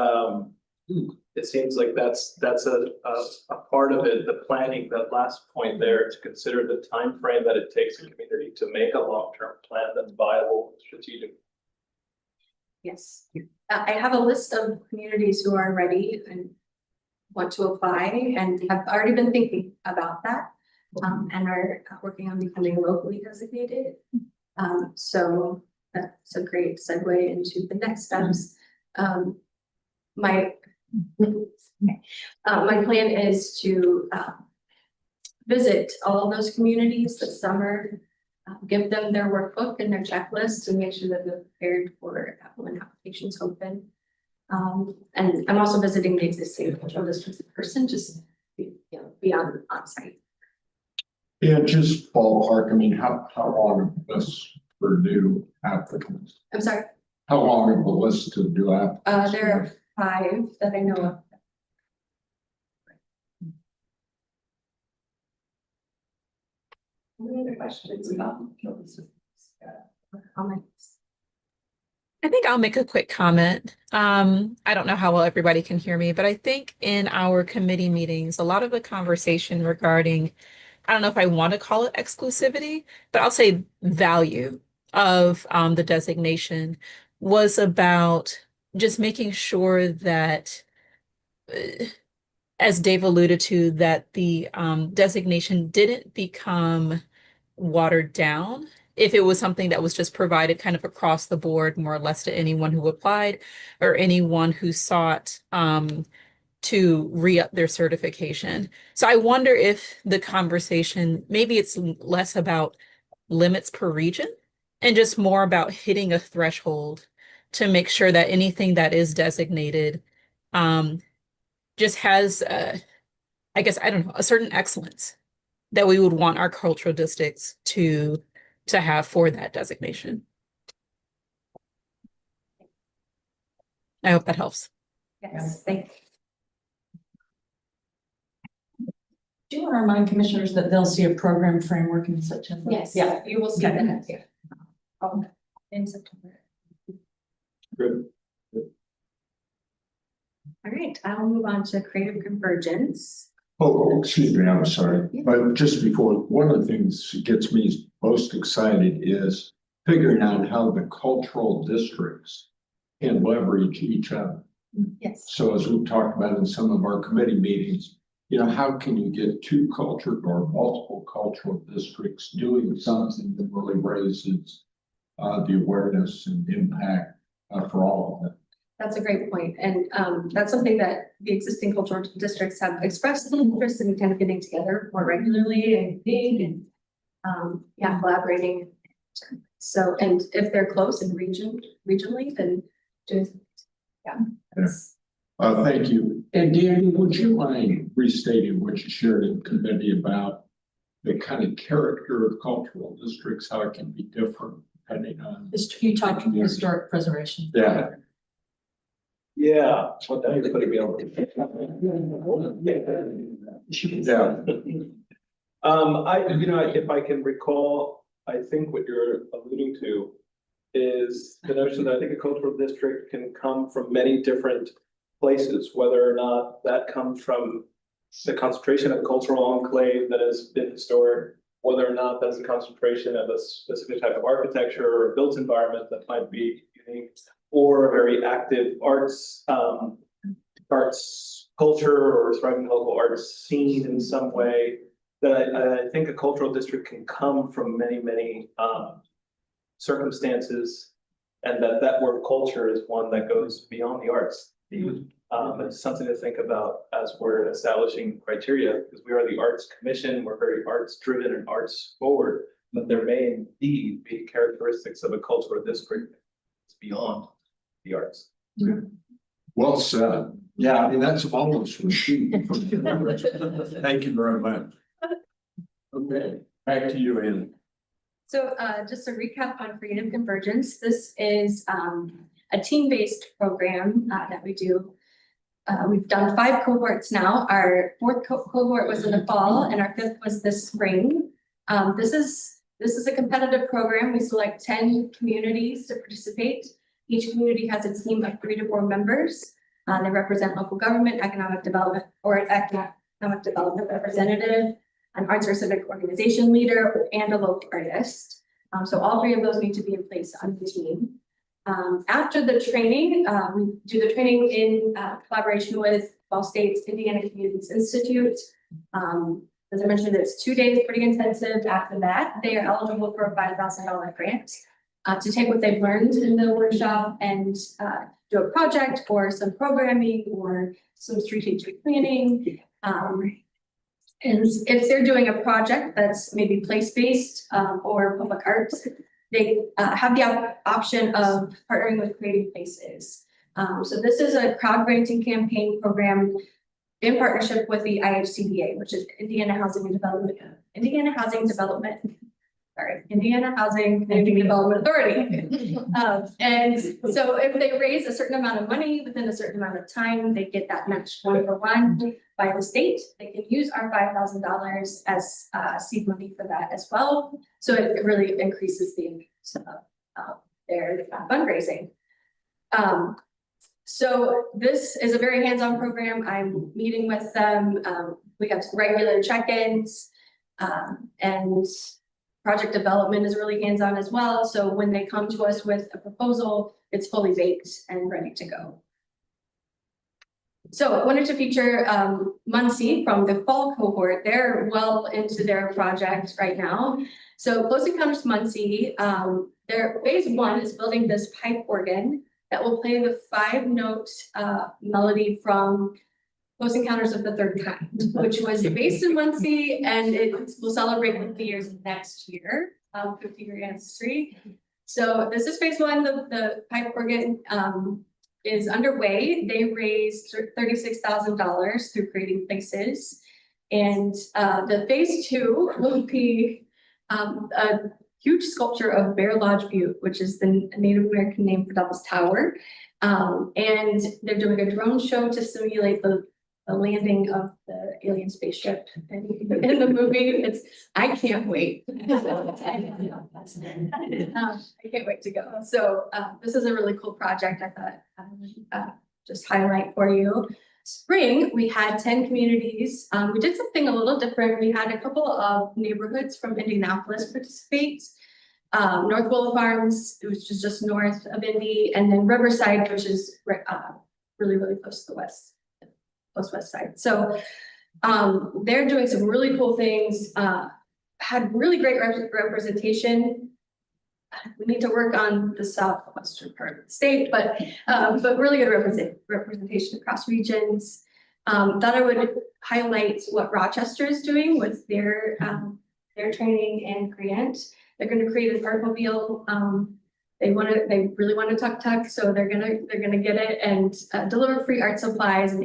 it seems like that's a part of it, the planning, that last point there, to consider the time frame that it takes a community to make a long-term plan that's viable, strategic. Yes, I have a list of communities who are ready and want to apply and have already been thinking about that. And are working on becoming locally designated. So that's a great segue into the next steps. My plan is to visit all of those communities this summer, give them their workbook and their checklist to make sure that they're prepared for when applications open. And I'm also visiting the existing cultural districts in person, just be on site. Yeah, just ballpark, I mean, how long of this for new applicants? I'm sorry, How long of a list of new applicants? there are 5 that I know of. Any other questions about comments? I think I'll make a quick comment. I don't know how well everybody can hear me, but I think in our committee meetings, a lot of the conversation regarding, I don't know if I want to call it exclusivity, but I'll say value of the designation was about just making sure that, as Dave alluded to, that the designation didn't become watered down if it was something that was just provided kind of across the board, more or less to anyone who applied or anyone who sought to re-up their certification. So I wonder if the conversation, maybe it's less about limits per region and just more about hitting a threshold to make sure that anything that is designated just has, I guess, I don't know, a certain excellence that we would want our cultural districts to have for that designation. I hope that helps. Yes, thank you. Do you want to remind commissioners that they'll see a program framework in September? Yes, Yeah. you will see that here. In September. Good. All right, I'll move on to creative convergence. Oh, excuse me, I'm sorry, but just before, one of the things that gets me most excited is figuring out how the cultural districts can leverage each other. Yes. So as we've talked about in some of our committee meetings, you know, how can you get 2 cultural or multiple cultural districts doing something that really raises the awareness and impact for all of them? That's a great point. And that's something that the existing cultural districts have expressed an interest in kind of getting together more regularly and meeting and collaborating. So, and if they're close in regionally, then Thank you. And Danny, would you mind restating what you shared in committee about the kind of character of cultural districts, how it can be different depending on. You talked historic preservation. Yeah. Yeah, well, now you're putting me on. Yeah. If I can recall, I think what you're alluding to is the notion that I think a cultural district can come from many different places, whether or not that comes from the concentration of a cultural enclave that has been historic, whether or not that's a concentration of a specific type of architecture or a built environment that might be unique, or a very active arts culture or thriving local arts scene in some way. that I think a cultural district can come from many circumstances. And that word culture is one that goes beyond the arts. It's something to think about as we're establishing criteria, because we are the Arts Commission, we're very arts driven and arts forward, but there may indeed be characteristics of a cultural district that's beyond the arts. Well said. Yeah, I mean, that's almost repeat. Thank you very much. Okay, back to you, Anna. So just a recap on Creative Convergence, this is a team-based program that we do. We've done 5 cohorts now. Our 4th cohort was in the fall and our 5th was this spring. This is a competitive program. We select 10 communities to participate. Each community has a team of 3 to 4 members. They represent local government, economic development, or an economic development representative, an arts or civic organization leader, and a local artist. So all 3 of those need to be in place on the team. After the training, we do the training in collaboration with Ball State's Indiana Communities Institute. As I mentioned, it's 2 days, pretty intensive. After that, they are eligible for a $5,000 grant to take what they've learned in the workshop and do a project or some programming or some strategic planning. And if they're doing a project that's maybe place-based or public arts, they have the option of partnering with Creating Places. So this is a crowd granting campaign program in partnership with the IHCDA, which is Indiana Housing Community Development Authority. And so if they raise a certain amount of money within a certain amount of time, they get that matched 1-for-1 by the state. They can use our $5,000 as seed money for that as well. So it really increases the impact of their fundraising. So this is a very hands-on program. I'm meeting with them. We have regular check-ins and project development is really hands-on as well. So when they come to us with a proposal, it's fully baked and ready to go. So I wanted to feature Muncie from the fall cohort. They're well into their project right now. So Close Encounters Muncie, their phase 1 is building this pipe organ that will play the 5-note melody from Close Encounters of the Third Kind, which was based in Muncie, and it will celebrate 50 years next year, 50-year anniversary. So this is phase 1. The pipe organ is underway. They raised $36,000 through Creating Places, and the phase 2 will be a huge sculpture of Bear Lodge Butte, which is the Native American name for Devil's Tower, and they're doing a drone show to simulate the landing of the alien spaceship in the movie. I can't wait. I can't wait to go. So this is a really cool project. I thought I would just highlight for you. Spring, we had 10 communities. We did something a little different. We had a couple of neighborhoods from Indianapolis participate. North Willow Farms, which is just north of Indy, and then Riverside, which is really close to the west side. So they're doing some really cool things, had really great representation. We need to work on the southwestern part of the state, but really good representation across regions. Thought I would highlight what Rochester is doing with their training and grant. They're going to create an artmobile. They really want to tuk-tuk, so they're gonna get it and deliver free art supplies and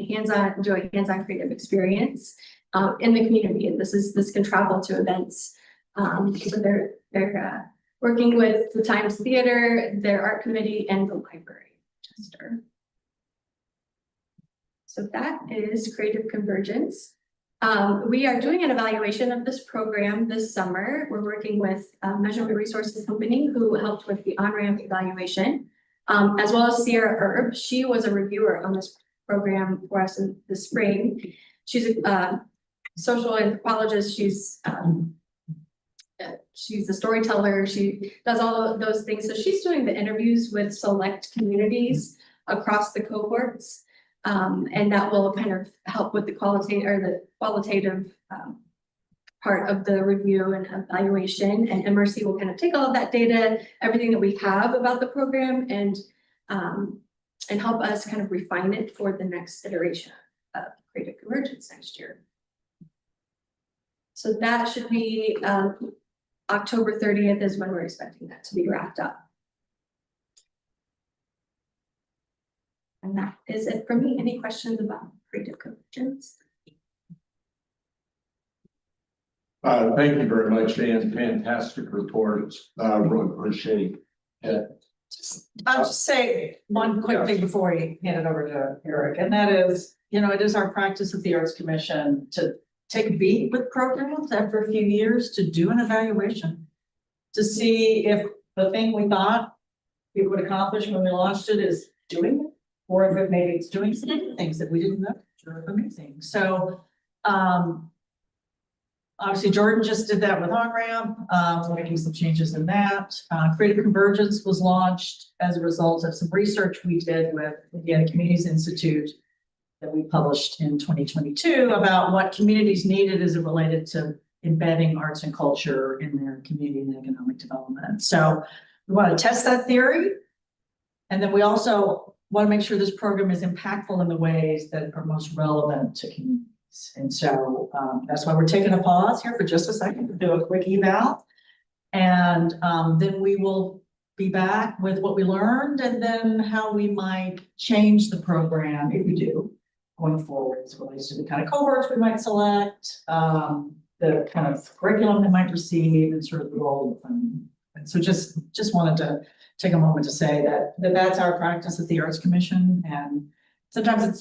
do a hands-on creative experience in the community. And this can travel to events. So they're working with the Times Theater, their art committee, and the library in Chester. So that is Creative Convergence. We are doing an evaluation of this program this summer. We're working with Measurement Resources Company, who helped with the on-ramp evaluation, as well as Sierra Herb. She was a reviewer on this program for us in the spring. She's a social anthropologist. She's a storyteller. She does all of those things. So she's doing the interviews with select communities across the cohorts. And that will kind of help with the qualitative part of the review and evaluation, and MRC will kind of take all of that data, everything that we have about the program and help us kind of refine it for the next iteration of Creative Convergence next year. So that should be October 30th is when we're expecting that to be wrapped up. And that is it for me. Any questions about Creative Convergence? Thank you very much, Ann. Fantastic report. Really appreciate it. I'll just say one quick thing before we hand it over to Eric, and that is, you know, it is our practice at the Arts Commission to take a beat with programs after a few years to do an evaluation. To see if the thing we thought we would accomplish when we launched it is doing it, or if it maybe it's doing some other things that we didn't know were amazing. So, obviously Jordan just did that with OnRamp. We're making some changes in that. Creative Convergence was launched as a result of some research we did with the Indiana Communities Institute that we published in 2022 about what communities needed as it related to embedding arts and culture in their community and economic development. So we want to test that theory. And then we also want to make sure this program is impactful in the ways that are most relevant to communities. And so that's why we're taking a pause here for just a second to do a quick eval. And then we will be back with what we learned and then how we might change the program, if we do, going forward as it relates to the kind of cohorts we might select, the kind of curriculum they might receive, and sort of the role of funding. And so just wanted to take a moment to say that's our practice at the Arts Commission. And sometimes it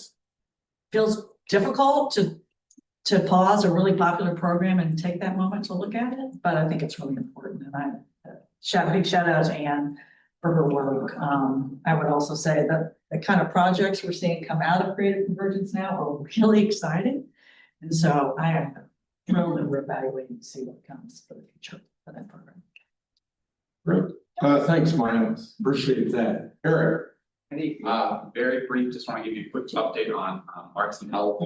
feels difficult to pause a really popular program and take that moment to look at it, but I think it's really important. And big shout out to Ann for her work. I would also say that the kind of projects we're seeing come out of Creative Convergence now are really exciting. And so I am thrilled that we're evaluating to see what comes for the future for that program. Great. Thanks, Maya. Appreciate that. Eric. Hey, very brief, just want to give you a quick update on Arts and Health.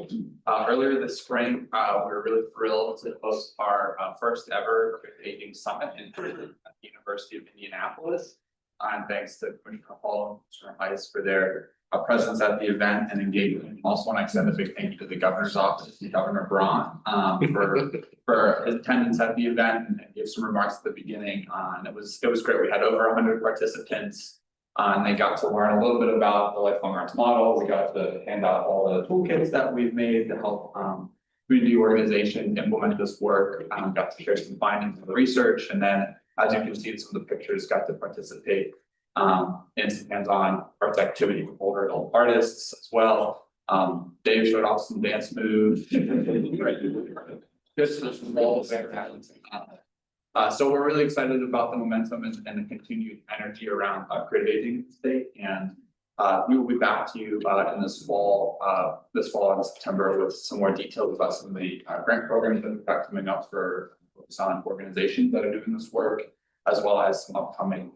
Earlier this spring, we were really thrilled to host our first ever creating summit at the University of Indianapolis. And thanks to Commissioner Hall and Commissioner Heiss for their presence at the event and engagement. Also want to extend a big thank you to the governor's office and Governor Braun for his attendance at the event and give some remarks at the beginning. And it was great. We had over 100 participants. And they got to learn a little bit about the lifelong arts model. We got to hand out all the toolkits that we've made to help community organization implement this work. Got to share some findings of the research, and then, as you can see in some of the pictures, got to participate in some hands-on arts activity with older adult artists as well. Dave showed off some dance moves. So we're really excited about the momentum and the continued energy around creative aging state, and we will be back to you in this fall in September with some more details about some of the grant programs that we've got coming up for focus on organizations that are doing this work, as well as some upcoming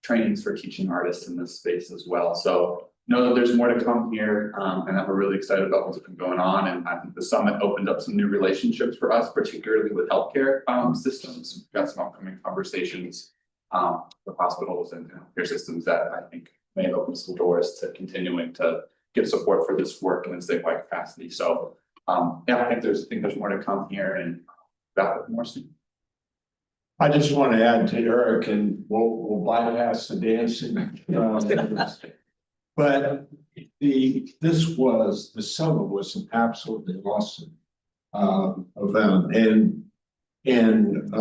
trainings for teaching artists in this space as well. So know that there's more to come here, and that we're really excited about what's been going on. And I think the summit opened up some new relationships for us, particularly with healthcare systems. We've got some upcoming conversations with hospitals and healthcare systems that I think may open some doors to continuing to give support for this work in a statewide capacity. So yeah, I think there's more to come here, and back with more soon. I just want to add to Eric, and we'll bypass the dancing. But the summit was an absolutely awesome event, and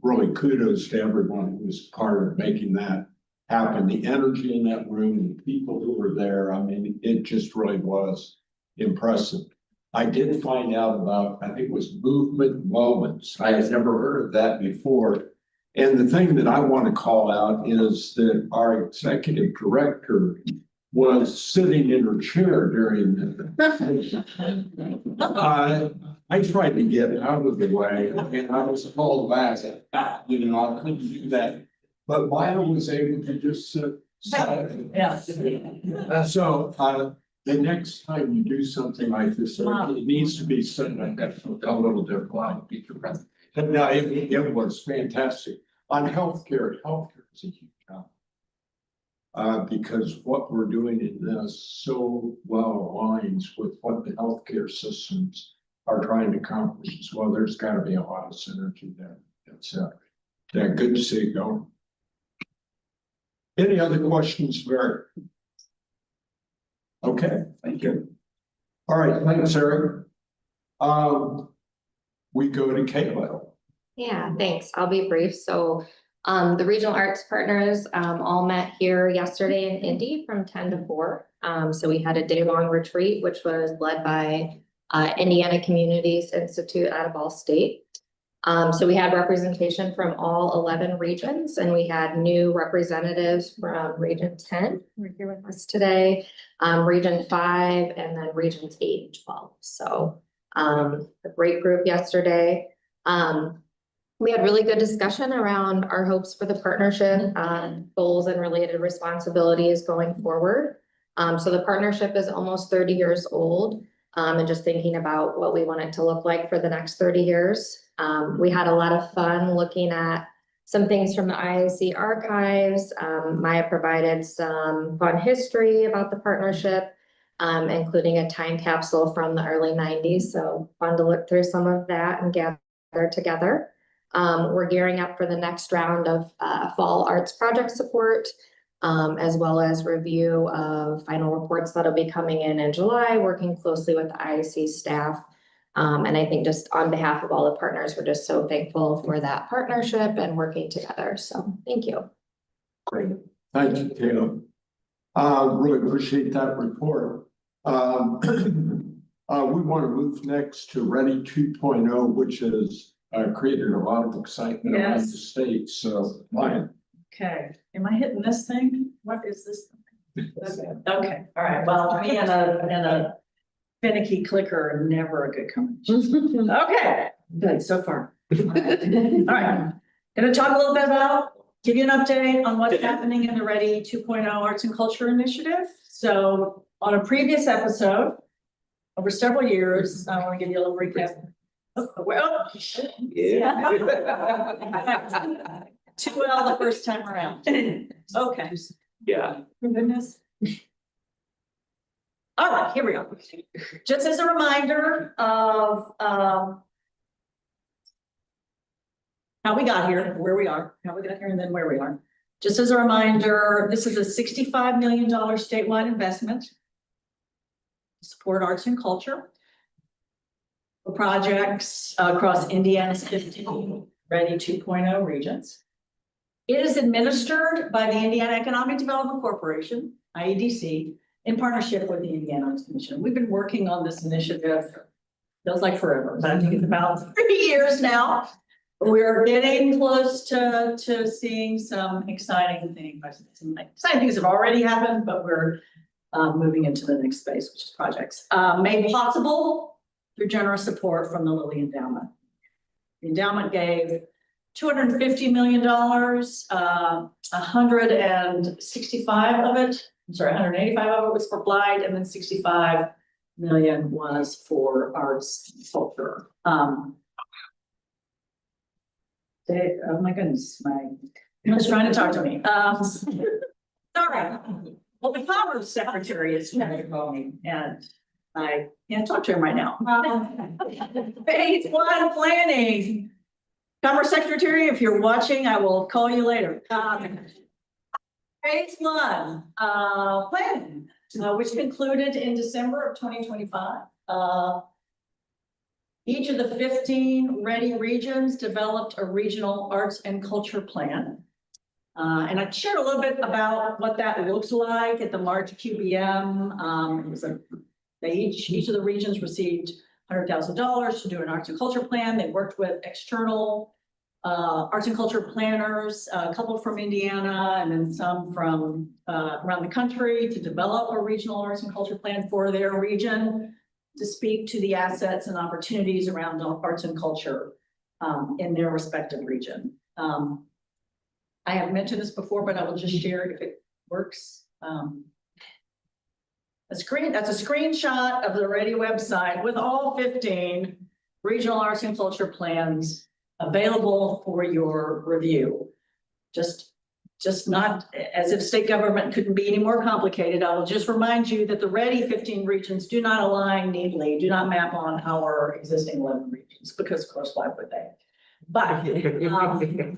really kudos to everyone who was part of making that happen. The energy in that room, the people who were there, I mean, it just really was impressive. I did find out about, I think it was movement moments. I had never heard of that before. And the thing that I want to call out is that our executive director was sitting in her chair during the I tried to get out of the way, and I was called back. I couldn't do that. But Maya was able to just sit. Yeah. So the next time you do something like this, it needs to be something a little different. No, it was fantastic. On healthcare is a huge challenge. Because what we're doing in this so well aligns with what the healthcare systems are trying to accomplish as well. There's gotta be a lot of synergy there. It's, yeah, good to see it going. Any other questions, Barry? Okay, thank you. All right, thanks, Eric. We go to Kayla. Yeah, thanks. I'll be brief. So the regional arts partners all met here yesterday in Indy from 10 to 4. So we had a day-long retreat, which was led by Indiana Communities Institute out of Ball State. So we had representation from all 11 regions, and we had new representatives from Region 10, who are here with us today, Region 5, and then Regions 8 and 12. So a great group yesterday. We had really good discussion around our hopes for the partnership, goals and related responsibilities going forward. So the partnership is almost 30 years old, and just thinking about what we want it to look like for the next 30 years. We had a lot of fun looking at some things from the IAC archives. Maya provided some fun history about the partnership, including a time capsule from the early 90s. So fun to look through some of that and gather together. We're gearing up for the next round of fall arts project support, as well as review of final reports that'll be coming in July, working closely with the IAC staff. And I think just on behalf of all the partners, we're just so thankful for that partnership and working together. So thank you. Great. Thank you, Caleb. Really appreciate that report. We want to move next to Ready 2.0, which has created a lot of excitement around the state. So, Ryan. Okay, am I hitting this thing? What is this thing? Okay, all right, well, me and a finicky clicker are never a good combination. Okay, good, so far. All right, gonna talk a little bit about, give you an update on what's happening in the Ready 2.0 Arts and Culture Initiative. So on a previous episode, over several years, I want to give you a little recap. Oh, well, yeah. Too well the first time around. Okay. Yeah. Goodness. All right, here we go. Just as a reminder of how we got here, where we are, how we got here, and then where we are. Just as a reminder, this is a $65 million statewide investment to support arts and culture for projects across Indiana's 15 Ready 2.0 regions. It is administered by the Indiana Economic Development Corporation, IEDC, in partnership with the Indiana Arts Commission. We've been working on this initiative, feels like forever, but I think it's about 3 years now. We're getting close to seeing some exciting things. Some exciting things have already happened, but we're moving into the next phase, which is projects made possible through generous support from the Lilly Endowment. The endowment gave $250 million, 165 of it, I'm sorry, 185 of it was for blind, and then 65 million was for arts and culture. Oh my goodness, my was trying to talk to me. Sorry. Well, the Commerce Secretary is trying to call me, and I can't talk to him right now. Phase 1 planning. Commerce Secretary, if you're watching, I will call you later. Phase 1 planning, which concluded in December of 2025. Each of the 15 ready regions developed a regional arts and culture plan. And I shared a little bit about what that looks like at the March QBM. It was each of the regions received $100,000 to do an arts and culture plan. They worked with external arts and culture planners, a couple from Indiana, and then some from around the country to develop a regional arts and culture plan for their region to speak to the assets and opportunities around arts and culture in their respective region. I have mentioned this before, but I will just share it if it works. That's a screenshot of the Ready website with all 15 regional arts and culture plans available for your review. Just not as if state government couldn't be any more complicated. I will just remind you that the ready 15 regions do not align neatly, do not map on our existing 11 regions, because of course, why would they? But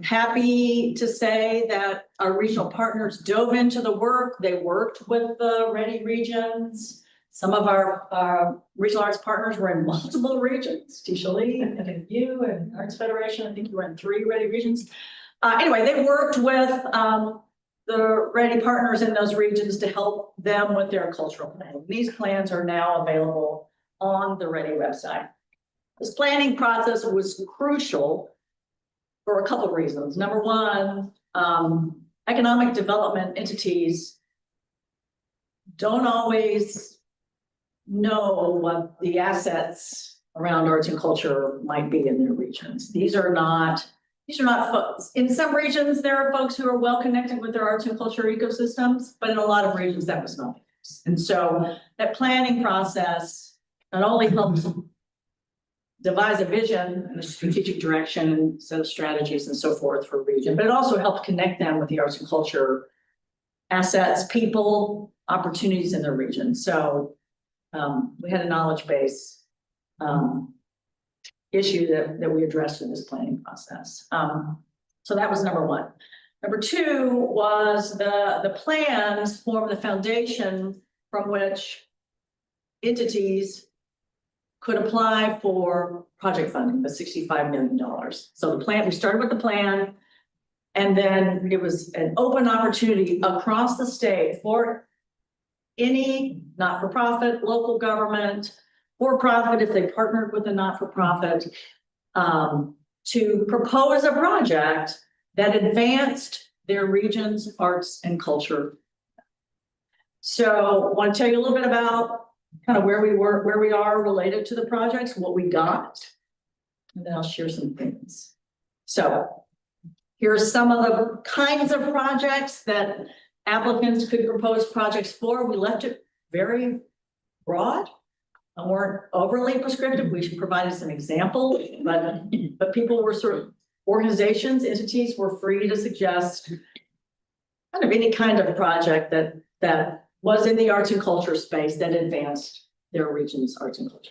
happy to say that our regional partners dove into the work. They worked with the ready regions. Some of our regional arts partners were in multiple regions. Tisha Lee, and you and Arts Federation, I think you were in 3 ready regions. Anyway, they worked with the ready partners in those regions to help them with their cultural planning. These plans are now available on the ready website. This planning process was crucial for a couple of reasons. Number one, economic development entities don't always know what the assets around arts and culture might be in their regions. These are not folks. In some regions, there are folks who are well connected with their arts and culture ecosystems, but in a lot of regions that was not the case. And so that planning process not only helps devise a vision and a strategic direction, set of strategies and so forth for a region, but it also helped connect them with the arts and culture assets, people, opportunities in their region. So we had a knowledge base issue that we addressed in this planning process. So that was number one. Number two was the plans form the foundation from which entities could apply for project funding, the $65 million. So the plan, we started with the plan, and then it was an open opportunity across the state for any not-for-profit, local government, for-profit, if they partnered with a not-for-profit, to propose a project that advanced their region's arts and culture. So I want to tell you a little bit about kind of where we are related to the projects, what we got, and then I'll share some things. So here are some of the kinds of projects that applicants could propose projects for. We left it very broad. Weren't overly prescriptive. We provided some examples, but people were sort of organizations, entities were free to suggest kind of any kind of project that was in the arts and culture space that advanced their region's arts and culture.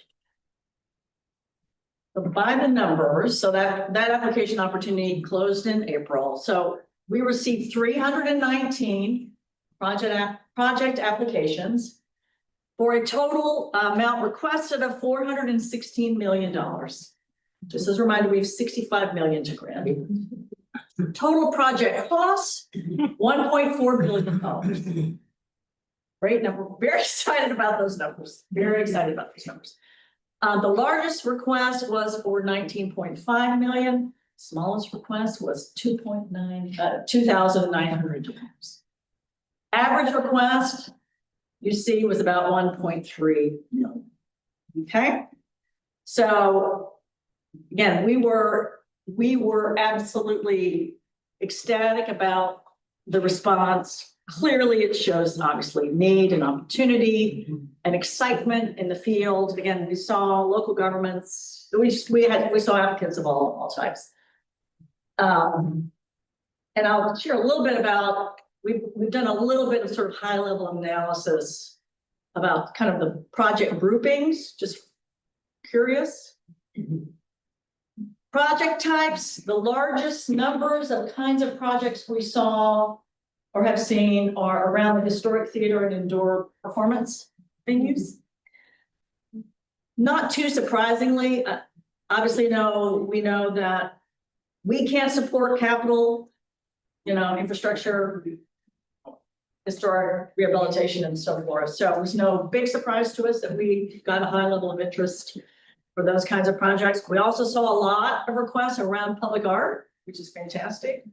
So by the numbers, so that application opportunity closed in April. So we received 319 project applications for a total amount requested of $416 million. Just as a reminder, we have $65 million to grant. Total project costs, $1.4 billion. Great number. Very excited about those numbers. Very excited about these numbers. The largest request was for 19.5 million. Smallest request was 2,900 dollars. Average request, you see, was about 1.3 million. Okay. So again, we were absolutely ecstatic about the response. Clearly, it shows obviously need and opportunity and excitement in the field. Again, we saw local governments, we saw applicants of all types. And I'll share a little bit about, we've done a little bit of sort of high level analysis about kind of the project groupings, just curious. Project types, the largest numbers of kinds of projects we saw or have seen are around the historic theater and indoor performance venues. Not too surprisingly, obviously we know that we can't support capital, infrastructure, historic rehabilitation and so forth. So it was no big surprise to us that we got a high level of interest for those kinds of projects. We also saw a lot of requests around public art, which is fantastic.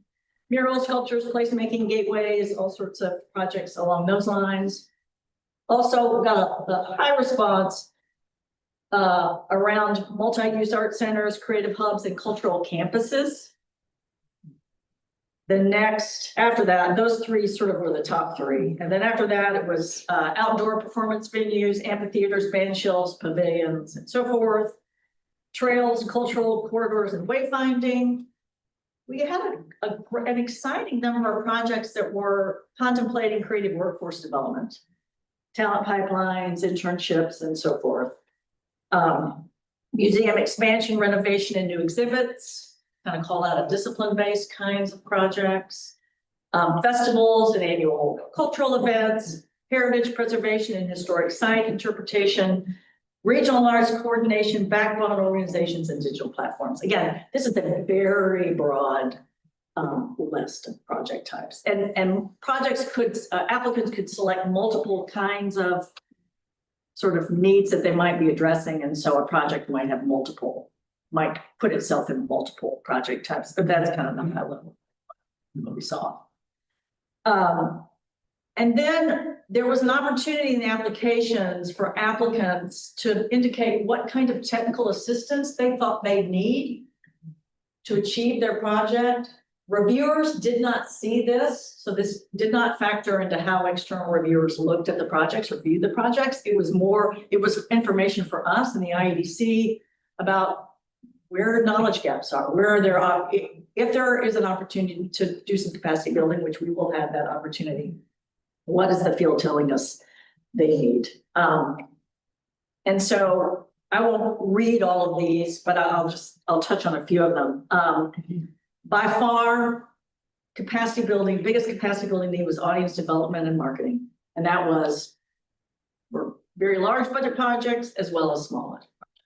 Murals, sculptures, placemaking, gateways, all sorts of projects along those lines. Also, we got a high response around multi-use art centers, creative hubs, and cultural campuses. The next, after that, those three sort of were the top three. And then after that, it was outdoor performance venues, amphitheaters, band shells, pavilions, and so forth. trails, cultural corridors, and wayfinding. We had an exciting number of projects that were contemplating creative workforce development, talent pipelines, internships, and so forth. Museum expansion, renovation, and new exhibits, kind of call out a discipline-based kinds of projects. Festivals and annual cultural events, heritage preservation and historic site interpretation, regional arts coordination, backbone organizations, and digital platforms. Again, this is a very broad list of project types. And projects could, applicants could select multiple kinds of sort of needs that they might be addressing. And so a project might have multiple, might put itself in multiple project types, but that's kind of the high level what we saw. And then there was an opportunity in the applications for applicants to indicate what kind of technical assistance they thought they'd need to achieve their project. Reviewers did not see this, so this did not factor into how external reviewers looked at the projects, reviewed the projects. It was information for us in the IEDC about where knowledge gaps are, where there are, if there is an opportunity to do some capacity building, which we will have that opportunity. What is the field telling us they need? And so I won't read all of these, but I'll touch on a few of them. By far, capacity building, biggest capacity building need was audience development and marketing. And that was for very large budget projects as well as small budget projects.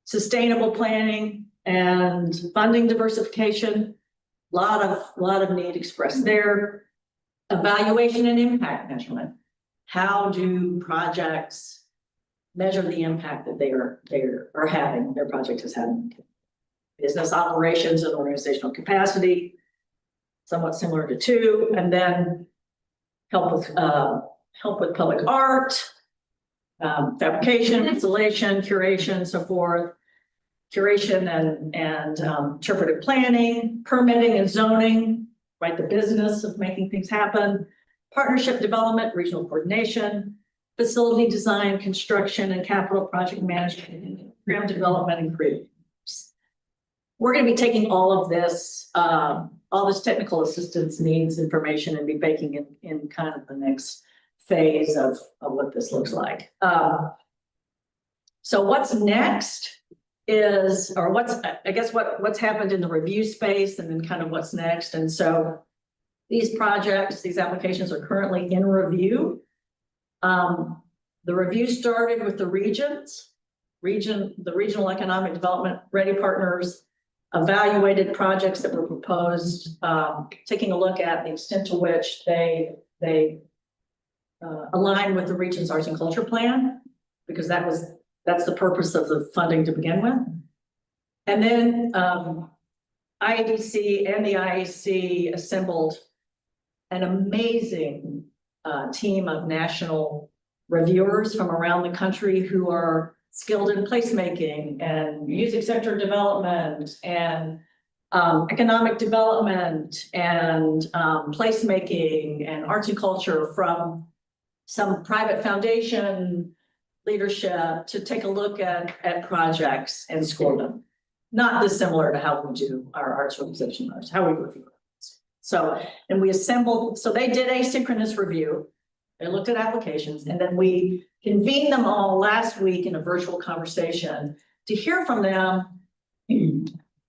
Sustainable planning and funding diversification, lot of need expressed there. Evaluation and impact measurement. How do projects measure the impact that they are having, their project is having? Business operations and organizational capacity, somewhat similar to 2, and then help with public art, fabrication, installation, curation, so forth, curation and interpretive planning, permitting and zoning, right? The business of making things happen, partnership development, regional coordination, facility design, construction, and capital project management, program development, and creative. We're going to be taking all of this, all this technical assistance needs information and be baking in kind of the next phase of what this looks like. So what's next is, or what's happened in the review space and then kind of what's next. And so these projects, these applications are currently in review. The review started with the regions, the regional economic development ready partners evaluated projects that were proposed, taking a look at the extent to which they align with the region's arts and culture plan, because that's the purpose of the funding to begin with. And then IEDC and the IAC assembled an amazing team of national reviewers from around the country who are skilled in placemaking and music sector development and economic development and placemaking and arts and culture from some private foundation leadership to take a look at projects and score them. Not dissimilar to how we do our arts organization, how we review. So, and we assembled, so they did asynchronous review. They looked at applications, and then we convened them all last week in a virtual conversation to hear from them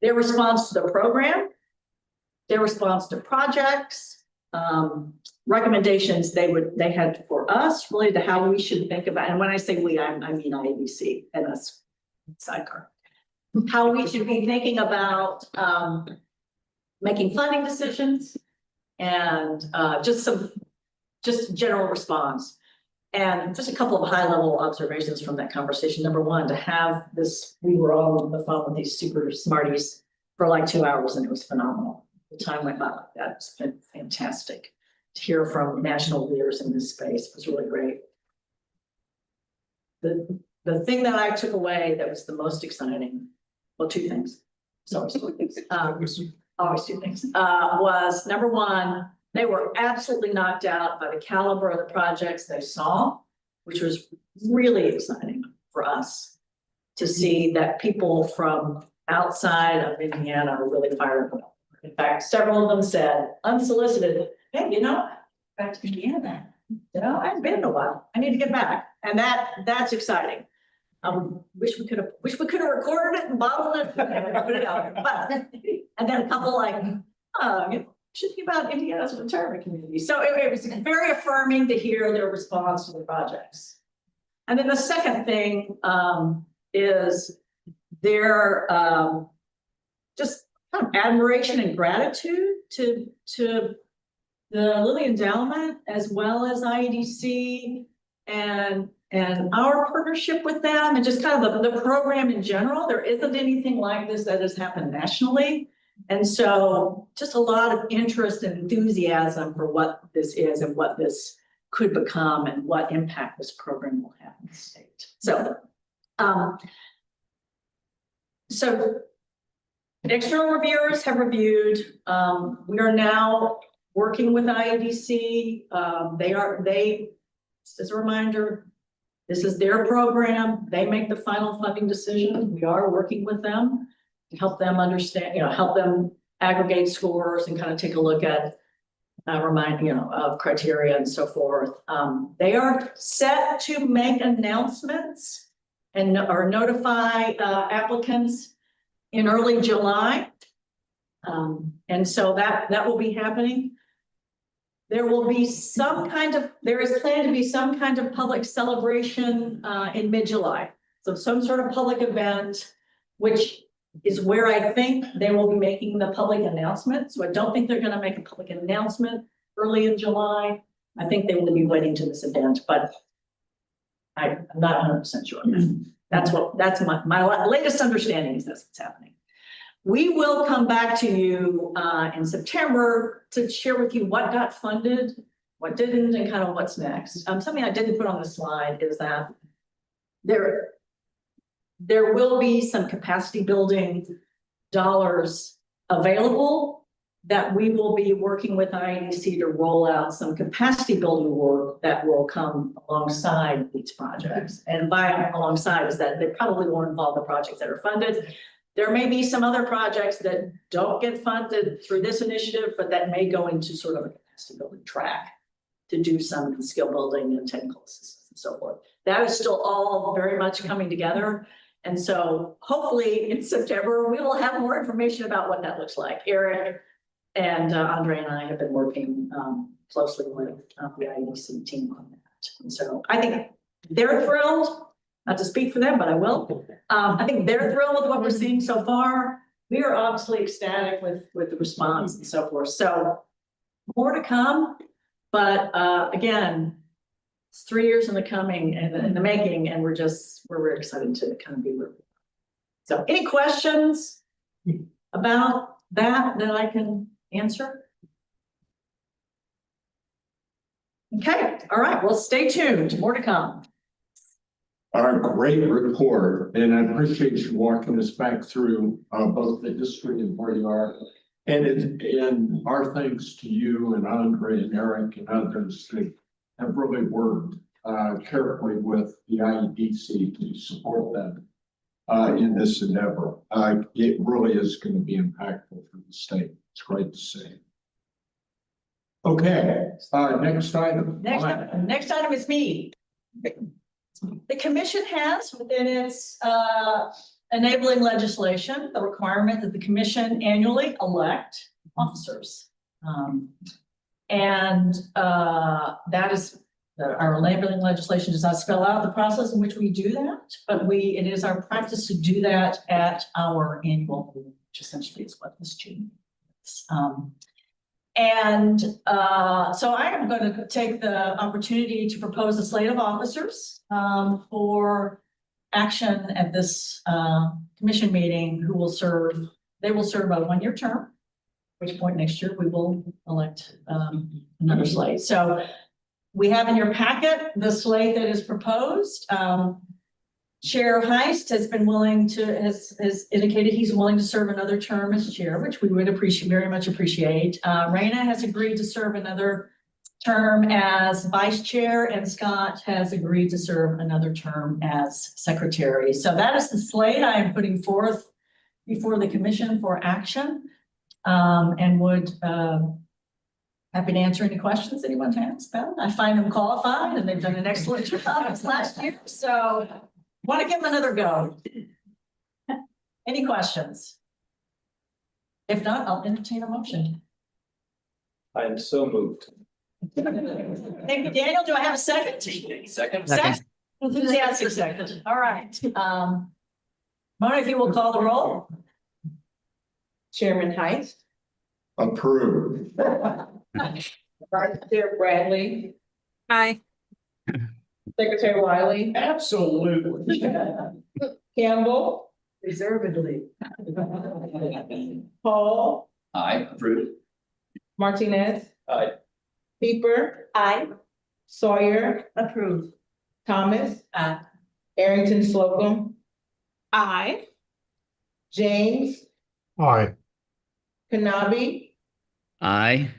their response to the program, their response to projects, recommendations they had for us related to how we should think about, and when I say we, I mean IABC and us, Sidecar, how we should be thinking about making funding decisions and just general response. And just a couple of high level observations from that conversation. Number one, to have this, we were all on the phone with these super smarties for like 2 hours and it was phenomenal. The time went by like that. It's been fantastic to hear from national leaders in this space. It was really great. The thing that I took away that was the most exciting, well, 2 things. So always 2 things. Always 2 things. Was number one, they were absolutely knocked out by the caliber of the projects they saw, which was really exciting for us. to see that people from outside of Indiana are really fired up. In fact, several of them said, unsolicited, hey, you know, back to Indiana. You know, I haven't been in a while. I need to get back. And that's exciting. Wish we could have recorded it and bottled it and put it out. But, and then a couple like, you should think about Indiana as a retirement community. So it was very affirming to hear their response to the projects. And then the second thing is their just kind of admiration and gratitude to the Lilly Endowment as well as IEDC and our partnership with them and just kind of the program in general. There isn't anything like this that has happened nationally. And so just a lot of interest and enthusiasm for what this is and what this could become and what impact this program will have in the state. So, external reviewers have reviewed. We are now working with IEDC. Just as a reminder, this is their program. They make the final funding decision. We are working with them to help them understand, help them aggregate scores and kind of take a look at of criteria and so forth. They are set to make announcements and or notify applicants in early July. And so that will be happening. There will be there is planned to be some kind of public celebration in mid-July. So some sort of public event, which is where I think they will be making the public announcement. So I don't think they're going to make a public announcement early in July. I think they will be waiting to this event, but I'm not 100% sure. That's my latest understanding is that's what's happening. We will come back to you in September to share with you what got funded, what didn't, and kind of what's next. Something I didn't put on the slide is that there will be some capacity building dollars available that we will be working with IEDC to roll out some capacity building work that will come alongside these projects. And by alongside is that they probably won't involve the projects that are funded. There may be some other projects that don't get funded through this initiative, but that may go into sort of a capacity building track to do some skill building and technical assistance and so forth. That is still all very much coming together. And so hopefully in September, we will have more information about what that looks like. Eric and Andre and I have been working closely with the IEDC team on that. And so I think they're thrilled, not to speak for them, but I will. I think they're thrilled with what we're seeing so far. We are obviously ecstatic with the response and so forth. So more to come, but again, it's 3 years in the making, and we're very excited to kind of be with it. So any questions about that I can answer? Okay, all right, well, stay tuned, more to come. Our great report, and I appreciate you walking us back through both the history and where you are. And our thanks to you and Andre and Eric and others that have really worked carefully with the IEDC to support them in this endeavor. It really is going to be impactful for the state. It's great to see. Okay, next item. Next item is me. The commission has within its enabling legislation, the requirement that the commission annually elect officers. That is, our enabling legislation does not spell out the process in which we do that, but it is our practice to do that at our annual meeting, which essentially is what this June is. So I am going to take the opportunity to propose a slate of officers for action at this commission meeting who will serve. They will serve a one-year term, at which point next year we will elect another slate. So we have in your packet the slate that is proposed. Chair Heist has been willing to, has indicated he's willing to serve another term as chair, which we would very much appreciate. Raina has agreed to serve another term as vice chair, and Scott has agreed to serve another term as secretary. So that is the slate I am putting forth before the commission for action. And would happy to answer any questions anyone has about it. I find them qualified and they've done an excellent job this last year, so want to give them another go. Any questions? If not, I'll entertain a motion. I am so moved. Thank you, Daniel. Do I have a second? Second. Second. Enthusiastic second. All right. Mona, if you will call the roll. Chairman Height, Approved. Vice Chair Bradley, Hi. Secretary Wiley, Absolutely. Campbell, Reservedly. Paul, I approve. Martinez, Aye. Peeper, Aye. Sawyer, Approved. Thomas, Aye. Arrington Slocum, Aye. James, Aye. Kanabi, Aye.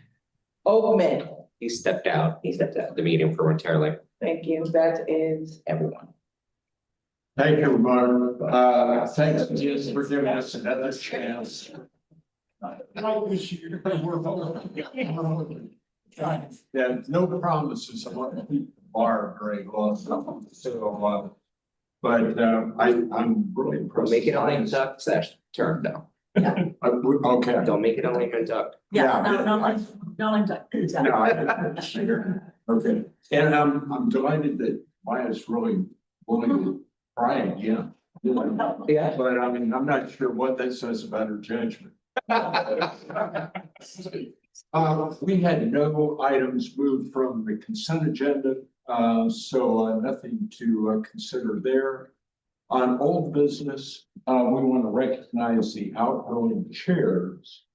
Oakman. He stepped out He stepped out. of the meeting for momentarily. Thank you. That is everyone. Thank you, Mark. Thanks just for giving us another chance. This year, yeah, no promises. I want to keep the bar very long. So, but I'm really impressed. Make it a lame duck session term though. Okay. Don't make it a lame duck. Yeah, Yeah. no. Okay, and I'm delighted that Maya's really willing to try again. Yeah. But I mean, I'm not sure what that says about her judgment. We had no items moved from the consent agenda, so nothing to consider there. On old business, we want to recognize the outgoing chairs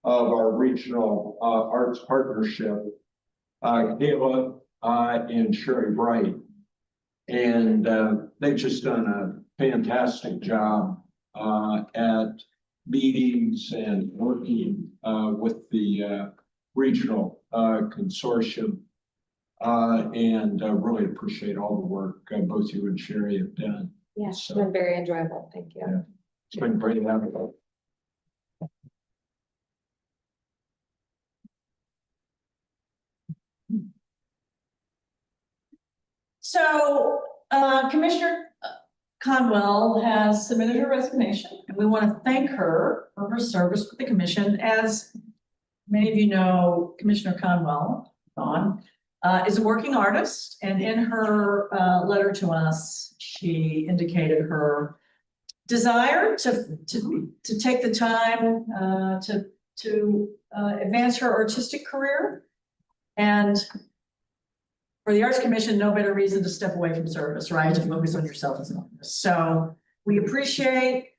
of our regional arts partnership, Kayla and Sherry Bright. And they've just done a fantastic job at meetings and working with the regional consortium. And really appreciate all the work both you and Sherry have done. Yeah, it's been very enjoyable. Thank you. Yeah. It's been great having you. So, Commissioner Conwell has submitted her resignation, and we want to thank her for her service with the commission. As many of you know, Commissioner Conwell, Dawn, is a working artist, and in her letter to us, she indicated her desire to take the time to advance her artistic career. And for the Arts Commission, no better reason to step away from service, right? To focus on yourself as an artist. So we appreciate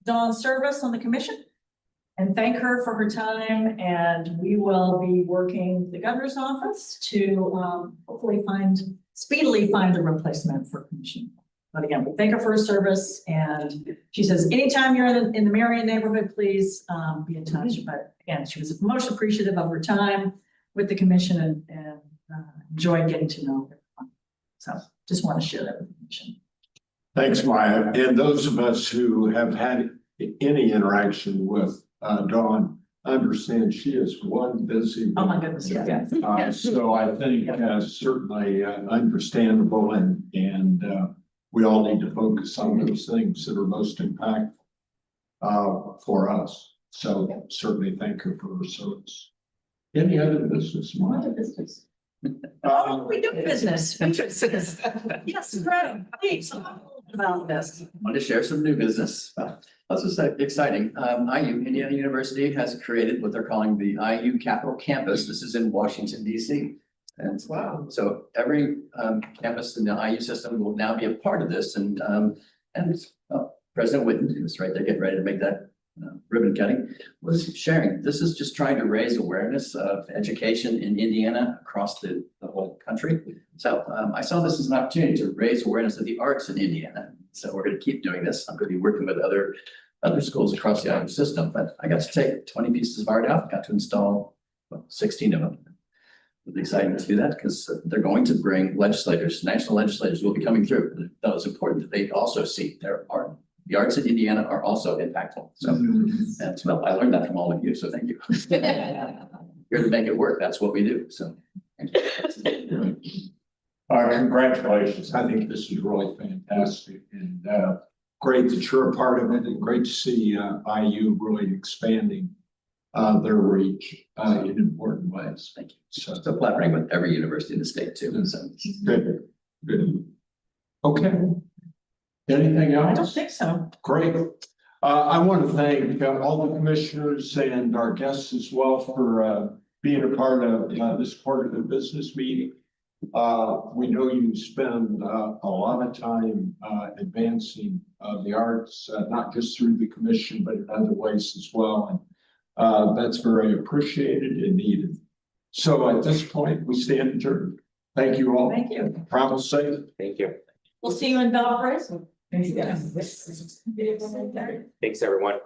Dawn's service on the commission and thank her for her time. And we will be working with the governor's office to hopefully speedily find a replacement for commission. But again, we thank her for her service. And she says, anytime you're in the Marion neighborhood, please be in touch. But again, she was most appreciative of her time with the commission and enjoyed getting to know everyone. So just want to share that with the commission. Thanks, Maya. And those of us who have had any interaction with Dawn understand she is one busy. Oh, my goodness, yeah. So I think certainly understandable and we all need to focus on those things that are most impactful for us. So certainly thank her for her service. Any other business, Maya? Other business. We do business. Yes, Greg, please, about this. Want to share some new business. This is exciting. IU, Indiana University, has created what they're calling the IU Capital Campus. This is in Washington, DC. And wow, so every campus in the IU system will now be a part of this. And President Whitten, who's right there getting ready to make that ribbon cutting, was sharing. This is just trying to raise awareness of education in Indiana across the whole country. So I saw this as an opportunity to raise awareness of the arts in Indiana. So we're going to keep doing this. I'm going to be working with other schools across the IU system, but I got to take 20 pieces of art out, got to install 16 of them. It's exciting to do that because they're going to bring legislators, national legislators will be coming through. That was important that they also see their art. The arts in Indiana are also impactful. So that's, well, I learned that from all of you, so thank you. Here to make it work. That's what we do. So. Congratulations. I think this is really fantastic and great that you're a part of it and great to see IU really expanding their reach in important ways. Thank you. So Still collaborating with every university in the state too. So. good, good. Okay. Anything else? I don't think so. Great. I want to thank all the commissioners and our guests as well for being a part of this part of the business meeting. We know you spend a lot of time advancing the arts, not just through the commission, but in other ways as well. And that's very appreciated and needed. So at this point, we stand adjourned. Thank you all. Thank you. Travel safe. Thank you. We'll see you in Valparaiso. Thanks, everyone.